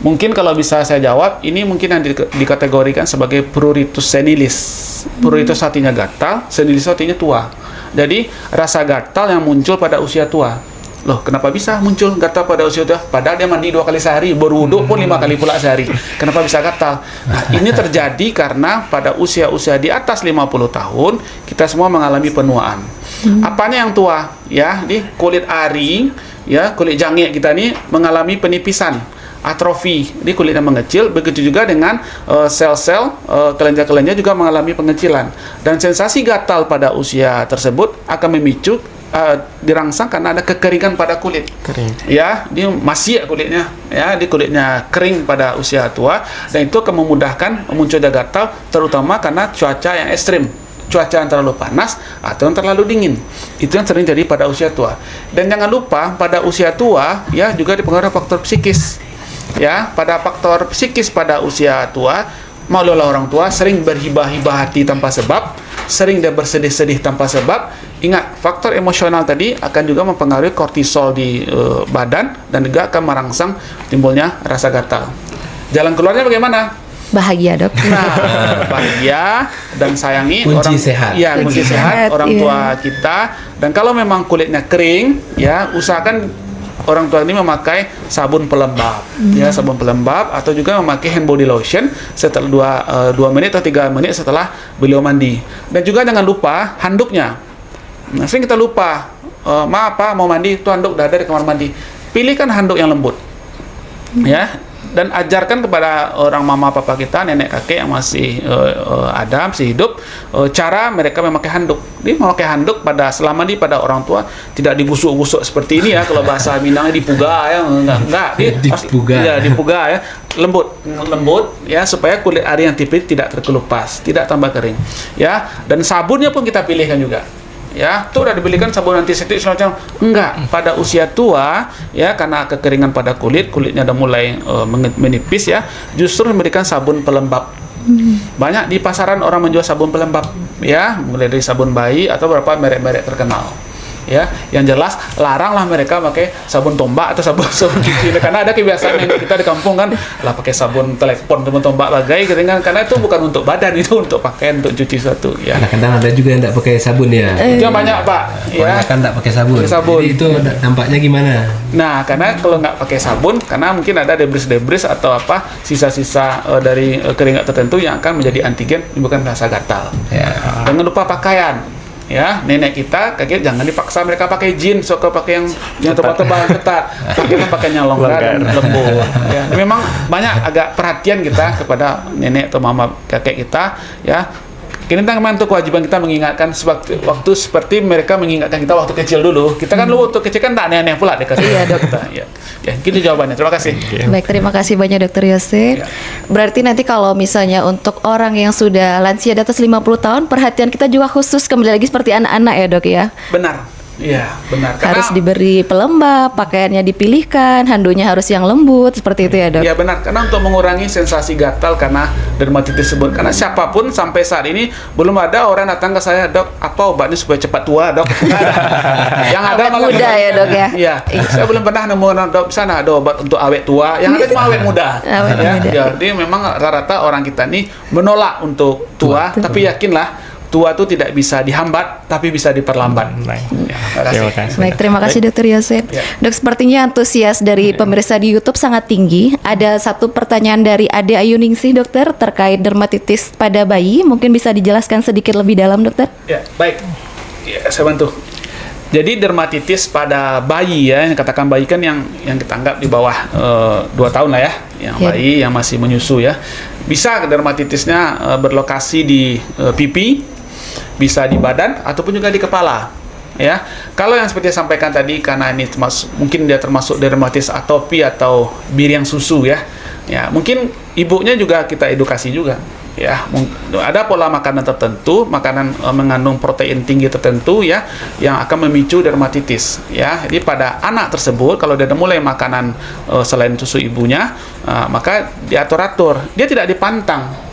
Mungkin kalau bisa saya jawab, ini mungkin yang dikategorikan sebagai pruritus senilis. Pruritus artinya gatal, senilis artinya tua. Jadi rasa gatal yang muncul pada usia tua. Loh, kenapa bisa muncul gatal pada usia tua? Padahal dia mandi 2 kali sehari, berwudu pun 5 kali pula sehari. Kenapa bisa gatal? Nah, ini terjadi karena pada usia-usia di atas 50 tahun, kita semua mengalami penuaan. Apanya yang tua? Ya, di kulit ari, ya, kulit jangik kita ini mengalami penipisan, atrofi, di kulitnya mengecil. Begitu juga dengan sel-sel kelenjar-kelenjar juga mengalami pengecilan. Dan sensasi gatal pada usia tersebut akan memicu dirangsang karena ada kekeringan pada kulit. Kering. Ya, dia masih kulitnya, ya, di kulitnya kering pada usia tua, dan itu akan memudahkan munculnya gatal, terutama karena cuaca yang ekstrim. Cuaca yang terlalu panas atau yang terlalu dingin. Itu yang sering terjadi pada usia tua. Dan jangan lupa pada usia tua ya juga dipengaruhi faktor psikis. Ya, pada faktor psikis pada usia tua, maulah orang tua sering berhibah-hibah hati tanpa sebab, sering dia bersedih-sedih tanpa sebab. Ingat, faktor emosional tadi akan juga mempengaruhi kortisol di badan dan juga akan merangsang timbulnya rasa gatal. Jalan keluarnya bagaimana? Bahagia, Dok. Nah, bahagia dan sayangi Kunci orang sehat. Ya, kunci Kunci sehat sehat, orang iya. tua kita. Dan kalau memang kulitnya kering, ya usahakan orang tua ini memakai sabun pelembab, ya sabun pelembab atau juga memakai hand body lotion setelah 2 menit atau 3 menit setelah beliau mandi. Dan juga jangan lupa handuknya. Nah, sering kita lupa, maaf Pak mau mandi, itu handuk udah ada di kamar mandi. Pilihkan handuk yang lembut, ya. Dan ajarkan kepada orang mama papa kita, nenek kakek yang masih ada, masih hidup, cara mereka memakai handuk. Dia memakai handuk selama ini pada orang tua tidak digusuk-gusuk seperti ini ya. Kalau bahasa Minangnya dipuga ya, enggak. Dia Dipuga. ya, dipuga ya, lembut ya supaya kulit area yang tipis tidak terkelupas, tidak tambah kering. Ya, dan sabunnya pun kita pilihkan juga. Ya, itu udah dibelikan sabun antiseptik semacam enggak pada usia tua ya, karena kekeringan pada kulitnya udah mulai menipis ya, justru memberikan sabun pelembab. Banyak di pasaran orang menjual sabun pelembab ya, mulai dari sabun bayi atau beberapa merek-merek terkenal. Ya, yang jelas laranglah mereka pakai sabun tombak atau sabun cuci, karena ada kebiasaan yang kita di kampung kan lah pakai sabun telepon, sabun tombak bagai gitu kan, karena itu bukan untuk badan, itu untuk pakaian, untuk cuci sesuatu ya. Kadang-kadang ada juga yang tidak pakai sabun ya. Itu yang banyak Pak ya. Kan tidak pakai sabun. Pakai sabun. Jadi itu dampaknya gimana? Nah, karena kalau nggak pakai sabun, karena mungkin ada debris-debris atau apa sisa-sisa dari keringat tertentu yang akan menjadi antigen menimbulkan rasa gatal. Ya. Jangan lupa pakaian. Ya, nenek kita kakek jangan dipaksa mereka pakai jeans, suka pakai yang tebal-tebal ketat. Pakainya pakainya longgar dan lembut. Ya, memang banyak agak perhatian kita kepada nenek atau mama kakek kita ya. Kini memang itu kewajiban kita mengingatkan waktu seperti mereka mengingatkan kita waktu kecil dulu. Kita kan dulu waktu kecil kan tak aneh-aneh pula dikasih. Iya, Dok. Ya, gitu jawabannya. Terima kasih. Baik, terima kasih banyak Dokter Yosef. Ya. Berarti nanti kalau misalnya untuk orang yang sudah lansia di atas 50 tahun, perhatian kita juga khusus kembali lagi seperti anak-anak ya, Dok ya. Benar. Iya, benar. Harus diberi pelembab, pakaiannya dipilihkan, handuknya harus yang lembut, seperti itu ya, Dok. Ya benar, karena untuk mengurangi sensasi gatal karena dermatitis tersebut. Karena siapapun sampai saat ini belum ada orang datang ke saya, Dok, apa obatnya supaya cepat tua, Dok? Nggak ada. Yang ada Awet malah muda ya, Dok ya. Iya, saya belum pernah nemu, Dok, sana ada obat untuk awet tua. Yang ada cuma awet muda. Awet Ya, muda. jadi memang rata-rata orang kita ini menolak untuk tua. Tapi yakinlah tua itu tidak bisa dihambat, tapi bisa diperlambat. Baik. Ya, terima kasih. Terima kasih. Baik, terima kasih Dokter Yosef. Ya. Dok, sepertinya antusias dari pemirsa di YouTube sangat tinggi. Ada satu pertanyaan dari Ade Ayuningsih, Dokter, terkait dermatitis pada bayi. Mungkin bisa dijelaskan sedikit lebih dalam, Dokter? Ya, baik. Ya, saya bantu. Jadi dermatitis pada bayi ya, yang katakan bayi kan yang kita anggap di bawah 2 tahun lah ya, yang Ya. bayi yang masih menyusu ya. Bisa dermatitisnya berlokasi di pipi, bisa di badan ataupun juga di kepala. Ya, kalau yang seperti saya sampaikan tadi, karena ini mungkin dia termasuk dermatitis atopi atau biriang susu ya. Ya, mungkin ibunya juga kita edukasi juga. Ya, ada pola makanan tertentu, makanan mengandung protein tinggi tertentu ya, yang akan memicu dermatitis. Ya, jadi pada anak tersebut kalau dia mulai makanan selain susu ibunya, maka diatur-atur. Dia tidak dipantang.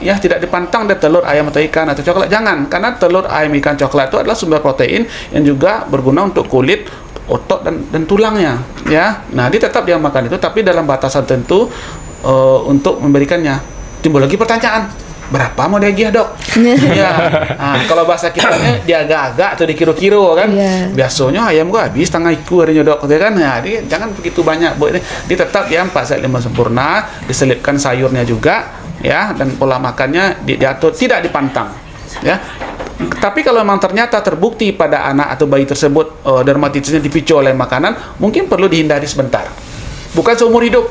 Ya, tidak dipantang dari telur, ayam atau ikan atau coklat. Jangan, karena telur, ayam, ikan, coklat itu adalah sumber protein yang juga berguna untuk kulit, otot dan tulangnya. Ya, nah dia tetap dia makan itu, tapi dalam batasan tertentu untuk memberikannya. Timbul lagi pertanyaan, berapa mau dia Dok? Ya, nah, kalau bahasa kitanya dia agak-agak atau dikiro-kiro kan. Iya. Biasanya ayam gua habis setengah iku harinya Dok, gitu kan. Nah, dia jangan begitu banyak, Bu. Dia tetap ya 4 sehat 5 sempurna, diselipkan sayurnya juga. Ya, dan pola makannya diatur, tidak dipantang ya. Tapi kalau memang ternyata terbukti pada anak atau bayi tersebut dermatitisnya dipicu oleh makanan, mungkin perlu dihindari sebentar, bukan seumur hidup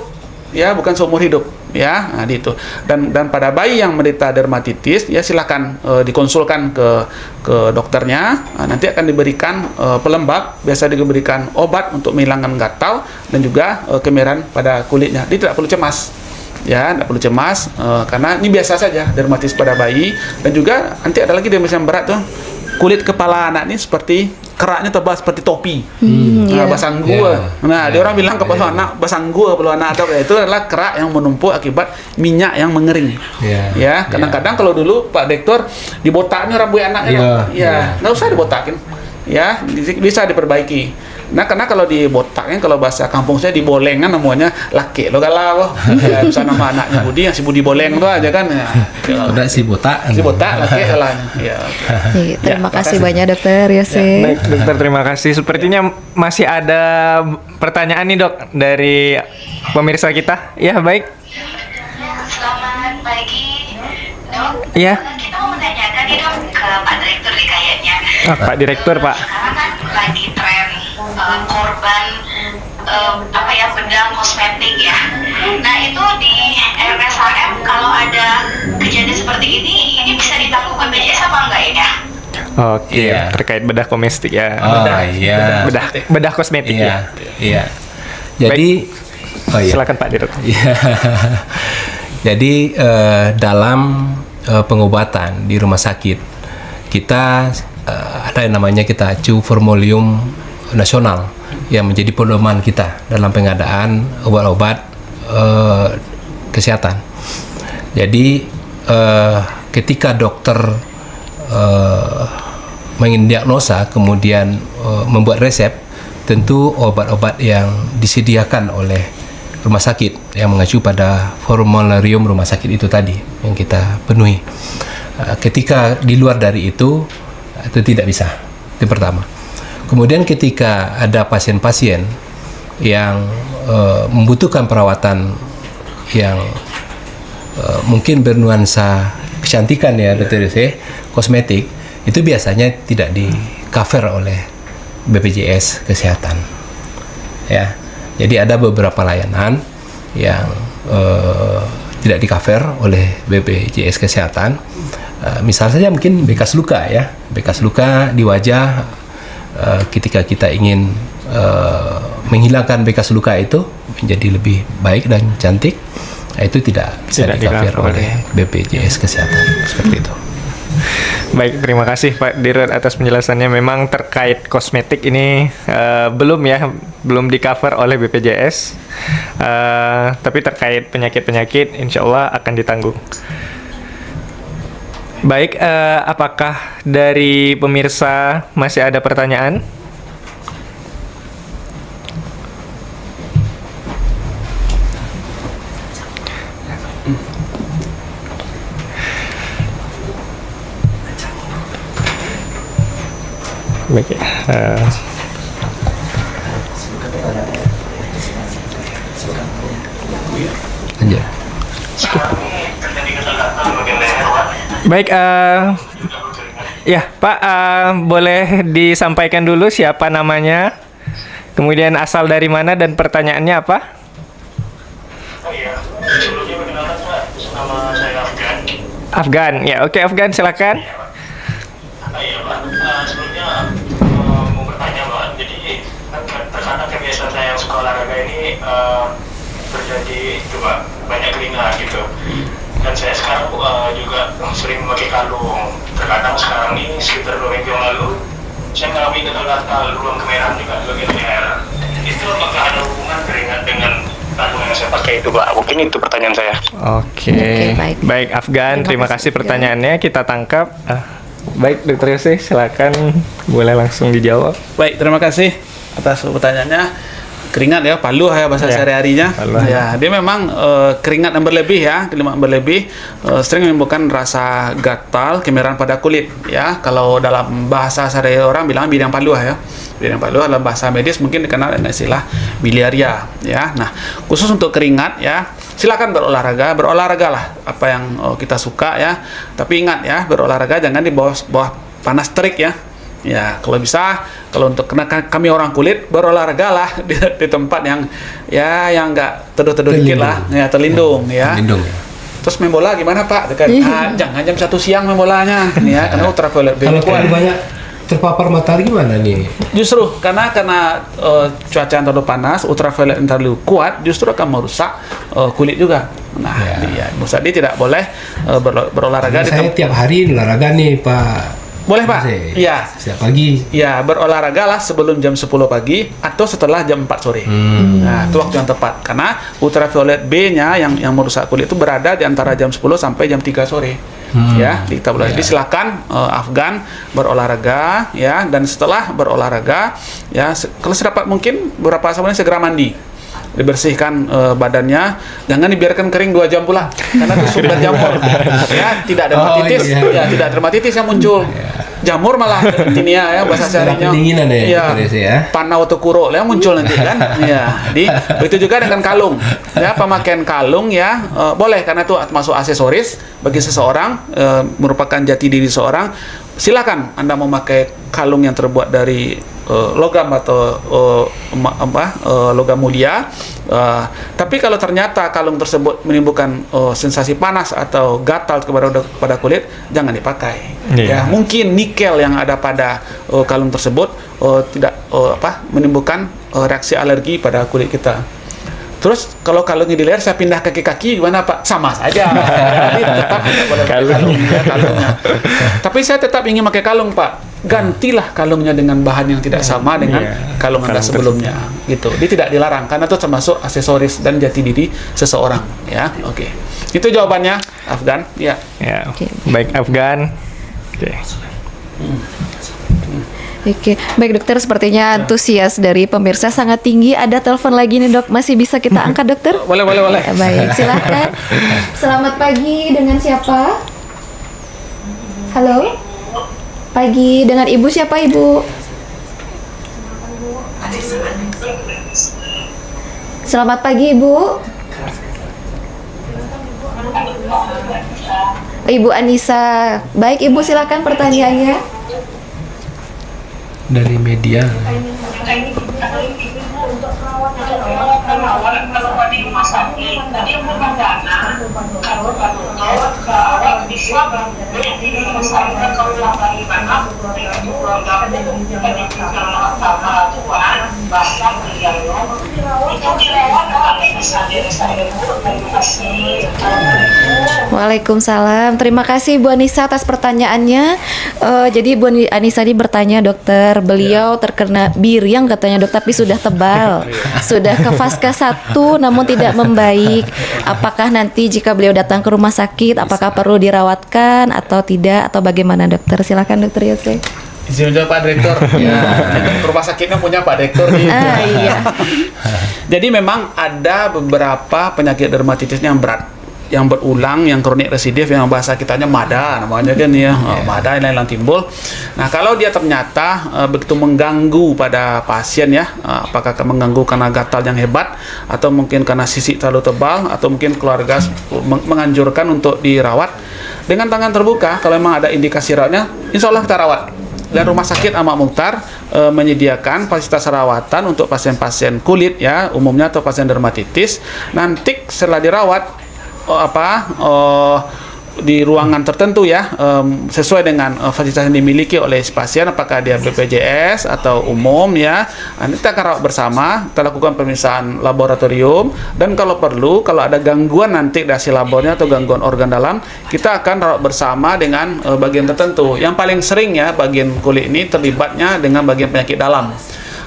ya, bukan seumur hidup ya. Nah, itu dan pada bayi yang menderita dermatitis ya, silakan dikonsulkan ke dokternya. Nanti akan diberikan pelembab, biasa diberikan obat untuk menghilangkan gatal dan juga kemerahan pada kulitnya. Dia tidak perlu cemas. Ya, tidak perlu cemas karena ini biasa saja dermatitis pada bayi. Dan juga nanti ada lagi dermatitis yang berat tuh, kulit kepala anak ini seperti keraknya tebal seperti topi. Nah, basang gua. Nah, dia orang bilang kepala anak basang gua, kepala anak atau itu adalah kerak yang menumpuk akibat minyak yang mengering. Ya, kadang-kadang kalau dulu Pak Dektor dibotaknya rambut anaknya. Ya, nggak usah dibotakin. Ya, bisa diperbaiki. Nah, karena kalau di botaknya, kalau bahasa kampung saya di boleng kan namanya laki lo galau. Ya, bisa nama anaknya Budi, yang si Budi boleng tuh aja kan. Ya, Udah si botak. si botak laki lah. Ya, oke. Iya, terima Ya, kasih makasih. banyak Dokter Yose. Baik, dokter, terima kasih. Sepertinya masih ada pertanyaan nih, Dok, dari pemirsa kita. Ya, baik. Selamat pagi, Dok. Iya. Kita mau menanyakan nih, Dok, ke Pak Direktur nih kayaknya. Pak Direktur, Pak. Sekarang kan lagi tren korban bedah kosmetik ya. Nah, itu di RSAM kalau ada kejadian seperti ini bisa ditanggung BPJS apa enggak ya? Oke, Iya. terkait bedah domestik ya. Oh iya. Bedah kosmetik ya. Iya. Jadi Silakan Pak Direktur. Iya. Jadi dalam pengobatan di rumah sakit kita ada yang namanya kita acu formularium nasional yang menjadi pedoman kita dalam pengadaan obat-obat kesehatan. Jadi ketika dokter mendiagnosa kemudian membuat resep, tentu obat-obat yang disediakan oleh rumah sakit yang mengacu pada formularium rumah sakit itu tadi yang kita penuhi. Ketika di luar dari itu tidak bisa. Itu pertama. Kemudian ketika ada pasien-pasien yang membutuhkan perawatan yang mungkin bernuansa kecantikan ya, dokter kosmetik, itu biasanya tidak di cover oleh BPJS Kesehatan. Ya. Jadi ada beberapa layanan yang tidak di cover oleh BPJS Kesehatan. Misal saja mungkin bekas luka ya, bekas luka di wajah. Ketika kita ingin menghilangkan bekas luka itu menjadi lebih baik dan cantik, itu tidak bisa Tidak di cover di-cover oleh BPJS Kesehatan seperti itu. Baik, terima kasih Pak Dirut atas penjelasannya. Memang terkait kosmetik ini belum di cover oleh BPJS, tapi terkait penyakit-penyakit insya Allah akan ditanggung. Baik, apakah dari pemirsa masih ada pertanyaan? Baik, Lanjut. baik, ya Pak, boleh disampaikan dulu siapa namanya, kemudian asal dari mana dan pertanyaannya apa? Oh iya, sebelumnya perkenalkan Pak, nama saya Afgan. Afgan, ya oke Afgan silakan. Iya Pak, sebelumnya mau bertanya Pak, jadi terkadang kebiasaan saya yang suka olahraga ini terjadi juga banyak keringat gitu. Dan saya sekarang juga sering memakai kalung. Terkadang sekarang ini sekitar 2 minggu yang lalu saya mengalami gatal-gatal, ruang kemerahan juga di bagian leher. Itu apakah ada hubungan keringat dengan kalung yang saya pakai itu Pak? Mungkin itu pertanyaan saya. Oke, baik. baik Afgan, terima kasih kasih. pertanyaannya, kita tangkap. Baik Dokter Yose, silakan boleh langsung dijawab. Baik, terima kasih atas pertanyaannya. Keringat ya, paluh ya bahasa Ya, sehari-harinya. paluh. Ya, dia memang keringat yang berlebih ya, keringat berlebih sering menimbulkan rasa gatal, kemerahan pada kulit ya. Kalau dalam bahasa sehari orang bilang bidang paluh ya. Bidang paluh dalam bahasa medis mungkin dikenal dengan istilah biliaria ya. Nah, khusus untuk keringat ya, silakan berolahraga lah apa yang kita suka ya. Tapi ingat ya, berolahraga jangan di bawah panas terik ya. Ya, kalau bisa, kalau untuk kami orang kulit berolahraga lah di tempat yang nggak teduh-teduh dikit lah, ya terlindung ya. Terlindung ya. Terus main bola gimana Pak? Jangan jam 1 siang main bolanya, ya karena ultraviolet B Kalau kuat. terlalu banyak terpapar matahari gimana nih? Justru karena cuaca yang terlalu panas, ultraviolet yang terlalu kuat, justru akan merusak kulit juga. Nah, dia tidak boleh berolahraga di Saya tiap hari olahraga nih Pak. Boleh Pak? Iya. Setiap pagi. Ya, berolahraga lah sebelum jam 10 pagi atau setelah jam 4 sore. Nah, itu waktu yang tepat. Karena ultraviolet B-nya yang merusak kulit itu berada di antara jam 10 sampai jam 3 sore. ya di kita boleh. Jadi silakan Afgan berolahraga ya, dan setelah berolahraga ya kalau sedapat mungkin beberapa saat segera mandi, dibersihkan badannya, jangan dibiarkan kering 2 jam pula karena itu sumber jamur ya, tidak dermatitis ya, tidak dermatitis yang muncul, jamur malah tinea ya bahasa seharinya ya, panau atau kuro yang muncul nanti kan ya. Jadi begitu juga dengan kalung ya, pemakaian kalung ya boleh karena itu masuk aksesoris bagi seseorang, merupakan jati diri seseorang. Silakan Anda memakai kalung yang terbuat dari logam atau logam mulia. Tapi kalau ternyata kalung tersebut menimbulkan sensasi panas atau gatal pada kulit, jangan dipakai. Ya, mungkin nikel yang ada pada kalung tersebut tidak menimbulkan reaksi alergi pada kulit kita. Terus kalau kalungnya di leher saya pindah kaki gimana Pak? Sama saja. Jadi tetap boleh kalungnya. Tapi saya tetap ingin pakai kalung Pak. Gantilah kalungnya dengan bahan yang tidak sama dengan kalung Anda sebelumnya. Gitu. Dia tidak dilarang karena itu termasuk aksesoris dan jati diri seseorang. Ya, oke. Itu jawabannya Afgan. Ya. Ya. Baik Afgan. Oke. Oke, baik dokter, sepertinya antusias dari pemirsa sangat tinggi. Ada telepon lagi nih dok, masih bisa kita angkat dokter? Boleh. Baik, silakan. Selamat pagi, dengan siapa? Halo? Pagi, dengan ibu siapa ibu? Selamat pagi ibu. Ibu Anissa. Baik ibu, silakan pertanyaannya. Dari media. Kalau di rumah sakit tadi memang dana kalau awal bisa di rumah sakit kalau lagi mana itu program sama Tuhan bahasa beliau itu dirawat kalau bisa terima kasih. Waalaikumsalam. Terima kasih Bu Anissa atas pertanyaannya. Jadi Bu Anissa ini bertanya dokter, beliau terkena biriang katanya dok, tapi sudah tebal, sudah ke fase 1 namun tidak membaik. Apakah nanti jika beliau datang ke rumah sakit, apakah perlu dirawatkan atau tidak, atau bagaimana dokter? Silakan dokter Yose. Izin jawab Pak Direktur. Ya, rumah sakitnya punya Pak Direktur. Iya. Jadi memang ada beberapa penyakit dermatitis yang berat, yang berulang, yang kronik residif, yang bahasa kitanya MADA namanya kan ya, MADA yang timbul. Nah kalau dia ternyata begitu mengganggu pada pasien ya, apakah mengganggu karena gatal yang hebat, atau mungkin karena sisik terlalu tebal, atau mungkin keluarga menganjurkan untuk dirawat dengan tangan terbuka. Kalau memang ada indikasi rawatnya, insya Allah kita rawat. Dan Rumah Sakit Ahmad Mukhtar menyediakan fasilitas rawatan untuk pasien-pasien kulit ya, umumnya atau pasien dermatitis. Nanti setelah dirawat di ruangan tertentu ya, sesuai dengan fasilitas yang dimiliki oleh pasien, apakah dia BPJS atau umum ya, nanti kita akan rawat bersama, kita lakukan pemeriksaan laboratorium, dan kalau perlu, kalau ada gangguan nanti dari hasil labornya atau gangguan organ dalam, kita akan rawat bersama dengan bagian tertentu. Yang paling sering ya bagian kulit ini terlibatnya dengan bagian penyakit dalam.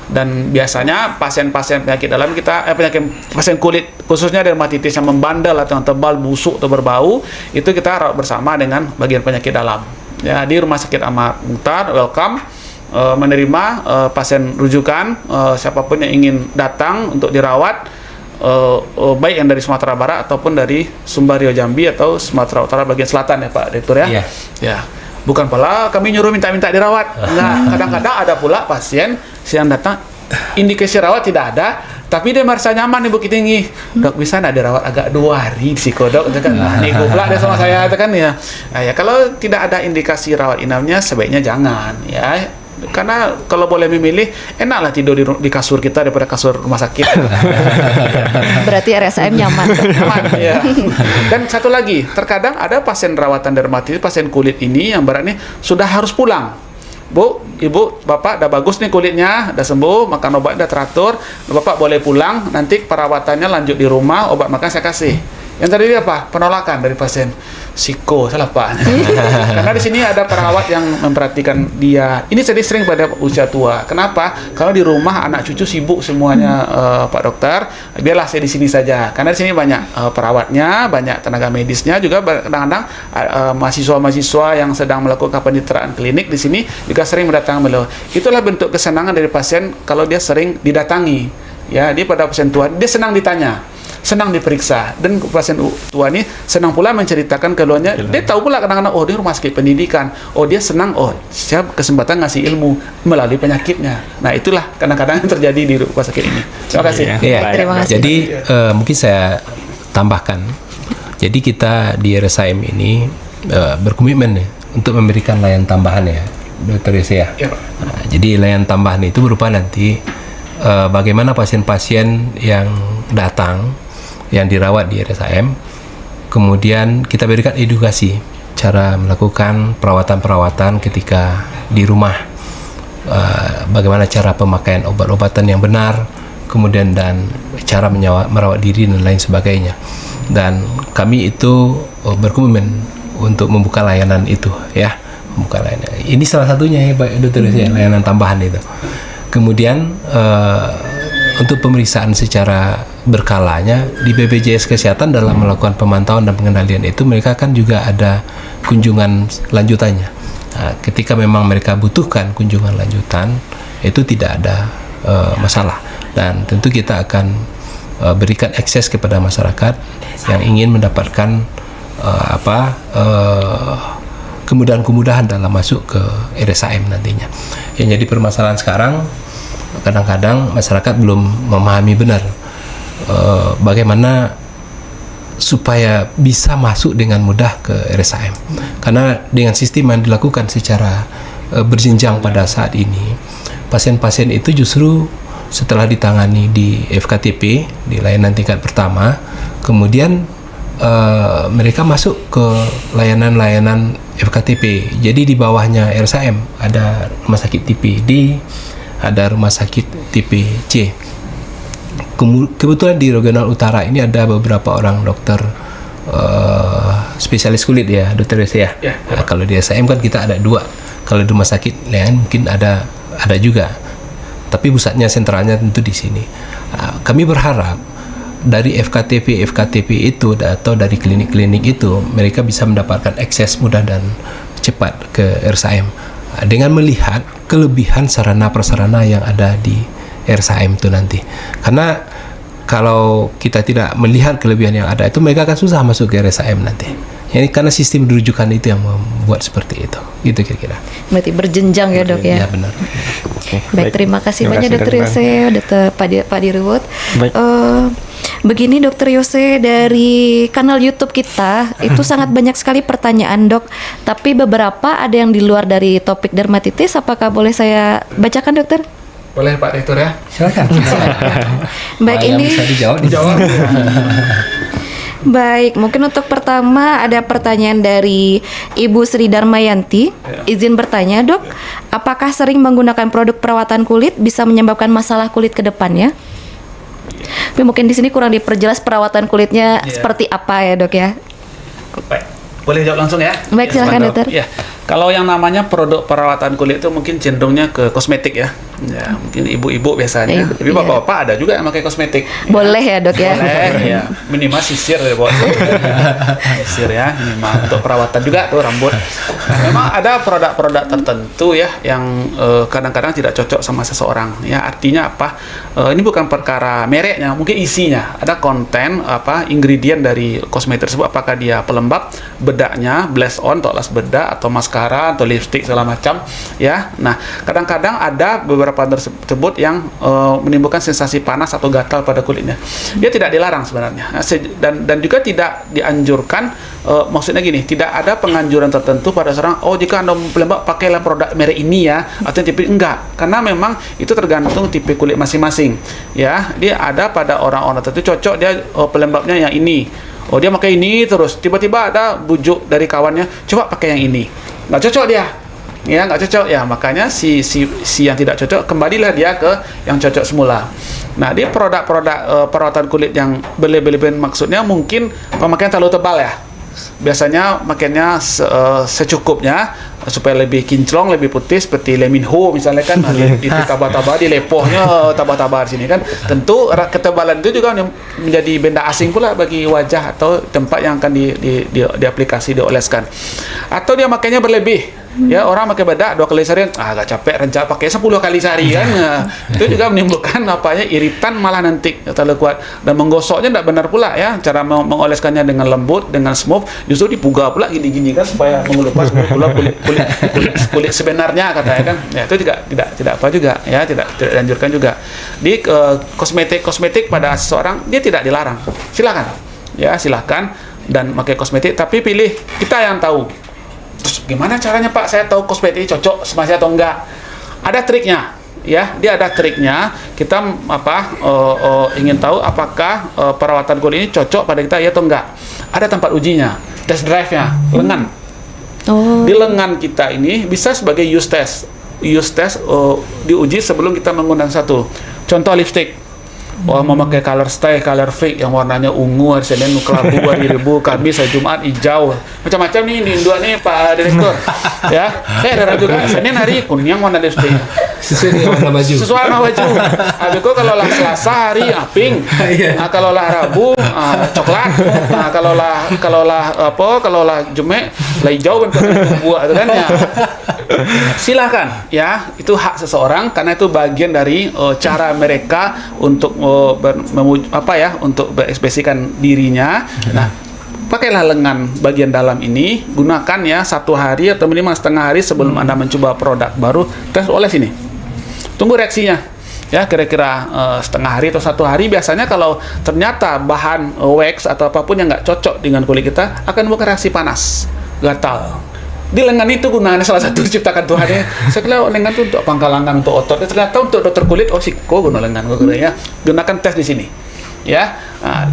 Dan biasanya pasien-pasien penyakit dalam kita, pasien kulit khususnya dermatitis yang membandel atau yang tebal, busuk atau berbau, itu kita rawat bersama dengan bagian penyakit dalam. Ya, di Rumah Sakit Ahmad Mukhtar, welcome menerima pasien rujukan, siapapun yang ingin datang untuk dirawat, baik yang dari Sumatera Barat ataupun dari Sumbar Rio Jambi atau Sumatera Utara bagian selatan ya Pak Direktur ya. Ya. Bukan pula kami nyuruh minta-minta dirawat. Nah, kadang-kadang ada pula pasien yang datang indikasi rawat tidak ada, tapi dia merasa nyaman nih Bukit Tinggi. Dok, bisa nggak dirawat agak 2 hari psikodok? Kan? Nah, nego pula dia sama saya kan ya. Nah, ya kalau tidak ada indikasi rawat inapnya sebaiknya jangan ya. Karena kalau boleh memilih, enaklah tidur di kasur kita daripada kasur rumah sakit. Berarti RSAM nyaman. Nyaman ya. Dan satu lagi, terkadang ada pasien rawatan dermatitis, pasien kulit ini yang beratnya sudah harus pulang. Bu, Ibu, Bapak udah bagus nih kulitnya, udah sembuh, makan obat udah teratur, Bapak boleh pulang, nanti perawatannya lanjut di rumah, obat makan saya kasih. Yang tadi apa? Penolakan dari pasien. Psiko, salah Pak. Karena di sini ada perawat yang memperhatikan dia. Ini sering pada usia tua. Kenapa? Kalau di rumah anak cucu sibuk semuanya, Pak Dokter. Biarlah saya di sini saja. Karena di sini banyak perawatnya, banyak tenaga medisnya, juga kadang-kadang mahasiswa-mahasiswa yang sedang melakukan pencitraan klinik di sini juga sering mendatangi beliau. Itulah bentuk kesenangan dari pasien kalau dia sering didatangi. Ya, dia pada pasien tua, dia senang ditanya, senang diperiksa, dan pasien tua ini senang pula menceritakan keluhannya. Dia tahu pula kadang-kadang, oh dia rumah sakit pendidikan, oh dia senang, oh saya kesempatan ngasih ilmu melalui penyakitnya. Nah itulah kadang-kadang yang terjadi di rumah sakit ini. Terima kasih. Iya. Terima kasih. Jadi mungkin saya tambahkan. Jadi kita di RSAM ini berkomitmen ya, untuk memberikan layanan tambahan ya, Dr. Yose ya. Ya, Pak. Nah, jadi layanan tambahan itu berupa nanti bagaimana pasien-pasien yang datang, yang dirawat di RSAM, kemudian kita berikan edukasi cara melakukan perawatan-perawatan ketika di rumah, bagaimana cara pemakaian obat-obatan yang benar, kemudian dan cara merawat diri dan lain sebagainya. Dan kami itu berkomitmen untuk membuka layanan itu ya, membuka layanan. Ini salah satunya ya Pak Dokter, layanan tambahan itu. Kemudian untuk pemeriksaan secara berkalanya di BPJS Kesehatan dalam melakukan pemantauan dan pengendalian itu mereka kan juga ada kunjungan lanjutannya. Nah, ketika memang mereka butuhkan kunjungan lanjutan itu tidak ada masalah, dan tentu kita akan berikan akses kepada masyarakat yang ingin mendapatkan kemudahan-kemudahan dalam masuk ke RSAM nantinya. Yang jadi permasalahan sekarang, kadang-kadang masyarakat belum memahami benar bagaimana supaya bisa masuk dengan mudah ke RSAM. Karena dengan sistem yang dilakukan secara berjenjang pada saat ini, pasien-pasien itu justru setelah ditangani di FKTP, di layanan tingkat pertama, kemudian mereka masuk ke layanan-layanan FKTP. Jadi di bawahnya RSAM ada rumah sakit tipe D, ada rumah sakit tipe C. Kebetulan di regional utara ini ada beberapa orang dokter spesialis kulit ya, Dokter Yose ya. Nah, kalau di RSAM kan kita ada 2. Kalau di rumah sakit lain mungkin ada juga. Tapi pusatnya sentralnya tentu di sini. Kami berharap dari FKTP itu atau dari klinik-klinik itu mereka bisa mendapatkan akses mudah dan cepat ke RSAM dengan melihat kelebihan sarana prasarana yang ada di RSAM itu nanti. Karena kalau kita tidak melihat kelebihan yang ada itu, mereka akan susah masuk ke RSAM nanti. Ini karena sistem rujukan itu yang membuat seperti itu. Gitu kira-kira. Berarti berjenjang ya dok ya? Iya benar. Baik, terima kasih banyak Dokter Yose, Dokter Pak Dirwood. Begini Dokter Yose, dari kanal YouTube kita itu sangat banyak sekali pertanyaan dok. Tapi beberapa ada yang di luar dari topik dermatitis. Apakah boleh saya bacakan dokter? Boleh Pak Rektor ya? Silakan. Baik, yang ini bisa dijawab. baik, mungkin untuk pertama ada pertanyaan dari Ibu Sri Darmayanti. Izin bertanya dok, apakah sering menggunakan produk perawatan kulit bisa menyebabkan masalah kulit ke depannya? Tapi mungkin di sini kurang diperjelas perawatan kulitnya seperti apa ya dok ya? Baik, boleh jawab langsung ya? Baik, silakan dokter. Ya, kalau yang namanya produk perawatan kulit itu mungkin cenderungnya ke kosmetik ya. Ya, mungkin ibu-ibu biasanya. Ibu, Tapi bapak-bapak ada juga yang pakai kosmetik. Boleh ya dok ya? Boleh ya. Minimal sisir ya, Bos. Sisir ya, minimal untuk perawatan juga tuh rambut. Nah, memang ada produk-produk tertentu ya yang kadang-kadang tidak cocok sama seseorang. Ya, artinya apa? Ini bukan perkara mereknya, mungkin isinya. Ada konten ingredient dari kosmetik tersebut, apakah dia pelembab bedaknya, blush on atau alas bedak atau maskara atau lipstick segala macam ya. Nah, kadang-kadang ada beberapa tersebut yang menimbulkan sensasi panas atau gatal pada kulitnya. Dia tidak dilarang sebenarnya, dan juga tidak dianjurkan. Maksudnya gini, tidak ada penganjuran tertentu pada seorang, oh jika Anda pelembab pakailah produk merek ini ya, atau tipe enggak, karena memang itu tergantung tipe kulit masing-masing ya. Dia ada pada orang-orang tertentu cocok dia pelembabnya yang ini, oh dia pakai ini terus, tiba-tiba ada bujuk dari kawannya, coba pakai yang ini, nggak cocok dia. ya nggak cocok ya, makanya si yang tidak cocok kembalilah dia ke yang cocok semula. Nah, di produk-produk perawatan kulit yang berlebihan maksudnya mungkin pemakaian terlalu tebal ya. Biasanya makainya secukupnya supaya lebih kinclong, lebih putih seperti Leminho misalnya kan, di tabah-tabah, di lepohnya tabah-tabah di sini kan. Tentu ketebalan itu juga menjadi benda asing pula bagi wajah atau tempat yang akan diaplikasi, dioleskan. Atau dia makainya berlebih. Ya, orang pakai bedak 2 kali sehari, agak capek, rencana pakai 10 kali sehari kan. Nah, itu juga menimbulkan iritan malah nanti terlalu kuat, dan menggosoknya tidak benar pula ya. Cara mengoleskannya dengan lembut, dengan smooth, justru dipuga pula gini-gini kan supaya mengelupas pula kulit sebenarnya katanya kan. Ya, itu juga tidak apa juga ya, tidak dianjurkan juga. Di kosmetik pada seseorang dia tidak dilarang. Silakan. Ya, silakan dan pakai kosmetik, tapi pilih, kita yang tahu. Terus gimana caranya Pak saya tahu kosmetik ini cocok sama saya atau enggak? Ada triknya ya, dia ada triknya. Kita ingin tahu apakah perawatan kulit ini cocok pada kita ya atau enggak. Ada tempat ujinya, test drive-nya, lengan. Di lengan kita ini bisa sebagai use test diuji sebelum kita menggunakan satu. Contoh lipstick. Mau pakai color stay, color fake yang warnanya ungu, hari Senin kelabu, hari Rabu, Kamis, hari Jumat hijau, macam-macam nih di Indo nih Pak Direktur. Ya, ada juga Senin hari kuning warna lipstick. Sesuai dengan warna baju. Sesuai warna baju. Habis itu kalau lah Selasa hari pink. Nah, kalau lah Rabu coklat. Nah, kalau lah Jumat lah hijau bentuk buah itu kan ya. Silakan ya, itu hak seseorang karena itu bagian dari cara mereka untuk untuk berekspresikan dirinya. Nah, pakailah lengan bagian dalam ini, gunakan ya 1 hari atau minimal setengah hari sebelum Anda mencoba produk baru, tes oles ini. Tunggu reaksinya. Ya, kira-kira setengah hari atau 1 hari. Biasanya kalau ternyata bahan wax atau apapun yang nggak cocok dengan kulit kita akan membuat reaksi panas, gatal. Di lengan itu gunanya salah satu diciptakan Tuhan ya. Saya kira lengan itu untuk pangkal lengan, untuk otot. Ternyata untuk dokter kulit, siko guna lengan ya. Gunakan tes di sini. Ya,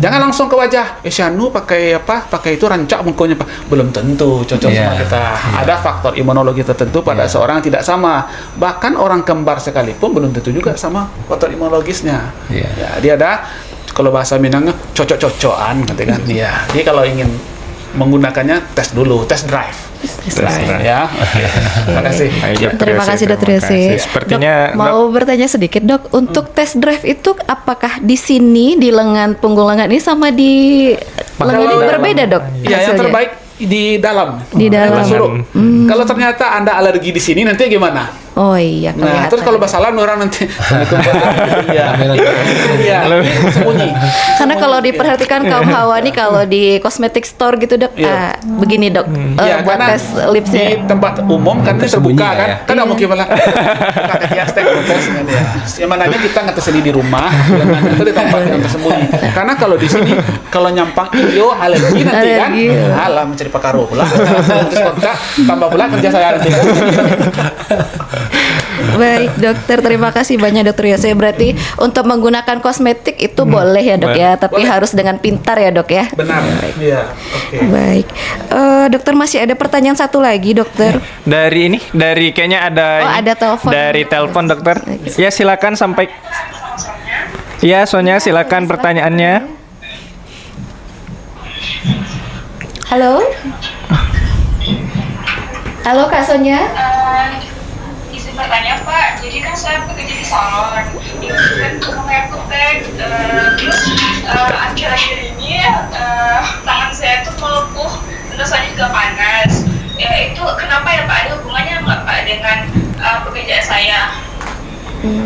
jangan langsung ke wajah. Syanu pakai itu rancak mukanya Pak. Belum tentu cocok sama kita. Ada faktor imunologi tertentu pada seorang tidak sama. Bahkan orang kembar sekalipun belum tentu juga sama faktor imunologisnya. Ya, dia ada, kalau bahasa Minangnya cocok-cocokan gitu kan. Ya, jadi kalau ingin menggunakannya tes dulu, test drive. Ya. Terima kasih. Terima kasih Dr. Yose. Sepertinya Dok, mau bertanya sedikit Dok, untuk test drive itu apakah di sini di lengan punggung lengan ini sama di lengan ini berbeda Dok? Ya, yang terbaik di dalam. Di dalam. Kalau ternyata Anda alergi di sini nanti gimana? Oh iya, Nah, terus kalau basalan orang nanti sembunyi. Karena kalau diperhatikan kaum hawa nih kalau di cosmetic store gitu Dok, begini Dok, buat karena tes lipsnya. di tempat umum kan itu terbuka kan, kan nggak mungkin malah pakai kias tes kan ya. Yang mananya kita ngetes ini di rumah, yang itu di tempat yang tersembunyi. Karena kalau di sini kalau nyampang iyo alergi nanti kan, alah mencari perkara pula. Terus kontak tambah pula kerja saya nanti. Baik dokter, terima kasih banyak Dokter Yose. Berarti untuk menggunakan kosmetik itu boleh ya Dok ya, tapi harus dengan pintar ya Dok ya. Benar. Iya. Oke. Baik, dokter masih ada pertanyaan satu lagi dokter. dari kayaknya ada ada telepon. Dari telepon dokter. Ya silakan sampai. Ya Sonya, silakan pertanyaannya. Halo. Halo Kak Sonya. Izin bertanya Pak, jadi kan saya bekerja di salon, itu kan pakai kutek, terus akhir-akhir ini tangan saya tuh melepuh, rasanya juga panas. Ya itu kenapa ya Pak? Ada hubungannya nggak Pak dengan pekerjaan saya?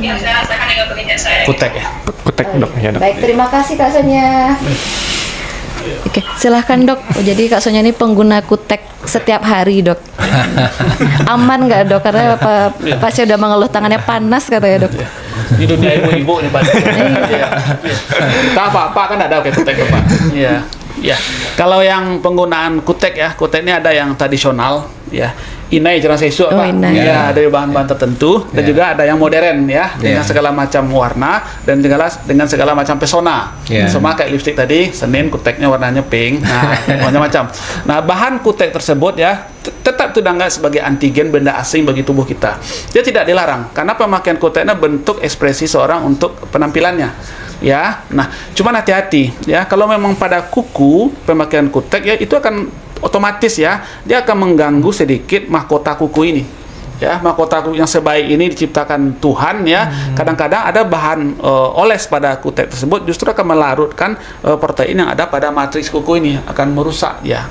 Yang saya rasakan dengan pekerjaan saya. Kutek ya. Kutek Dok ya Dok. Baik, terima kasih Kak Sonya. Oke, silahkan Dok. Jadi Kak Sonya ini pengguna kutek setiap hari Dok. Aman nggak Dok? Karena pasti udah mengeluh tangannya panas katanya Dok. Di dunia ibu-ibu nih Pak. Kita apa-apa kan ada kayak kutek Pak. Iya. Ya, kalau yang penggunaan kutek ya, kutek ini ada yang tradisional ya. Inai jarang sesuatu Oh, Pak. inai. Ya, dari bahan-bahan tertentu dan juga ada yang modern ya dengan segala macam warna dan dengan segala macam pesona. Ya. Sama kayak lipstick tadi, Senin kuteknya warnanya pink. Nah, macam-macam. Nah, bahan kutek tersebut ya tetap itu dianggap sebagai antigen, benda asing bagi tubuh kita. Dia tidak dilarang karena pemakaian kuteknya bentuk ekspresi seorang untuk penampilannya. Ya, nah, cuman hati-hati ya kalau memang pada kuku pemakaian kutek ya itu akan otomatis ya dia akan mengganggu sedikit mahkota kuku ini. Ya, mahkota kuku yang sebaik ini diciptakan Tuhan ya. Kadang-kadang ada bahan oles pada kutek tersebut justru akan melarutkan protein yang ada pada matriks kuku ini, akan merusak ya.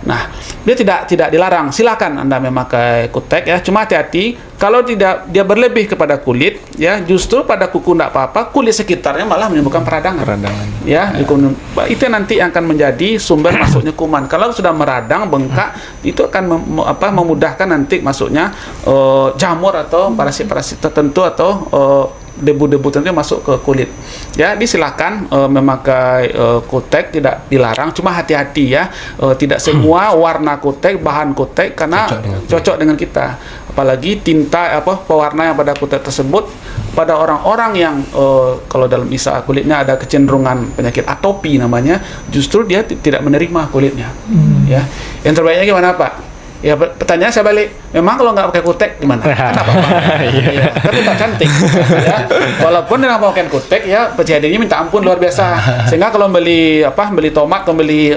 Nah, dia tidak dilarang. Silakan Anda memakai kutek ya. Cuma hati-hati kalau tidak dia berlebih kepada kulit ya, justru pada kuku tidak apa-apa, kulit sekitarnya malah menimbulkan peradangan. Ya, itu nanti akan menjadi sumber masuknya kuman. Kalau sudah meradang, bengkak, itu akan memudahkan nanti masuknya jamur atau parasit-parasit tertentu atau debu-debu tertentu masuk ke kulit. Ya, disilakan memakai kutek, tidak dilarang, cuma hati-hati ya. Tidak semua warna kutek, bahan kutek karena cocok dengan kita. Apalagi tinta pewarna yang pada kutek tersebut pada orang-orang yang kalau dalam misal kulitnya ada kecenderungan penyakit atopi namanya, justru dia tidak menerima kulitnya. Ya, yang terbaiknya gimana Pak? Ya, pertanyaan saya balik, memang kalau nggak pakai kutek gimana? Kenapa? Kan tetap cantik. Ya. Walaupun dengan pakaian kutek ya percayanya minta ampun luar biasa. Sehingga kalau beli tomat atau beli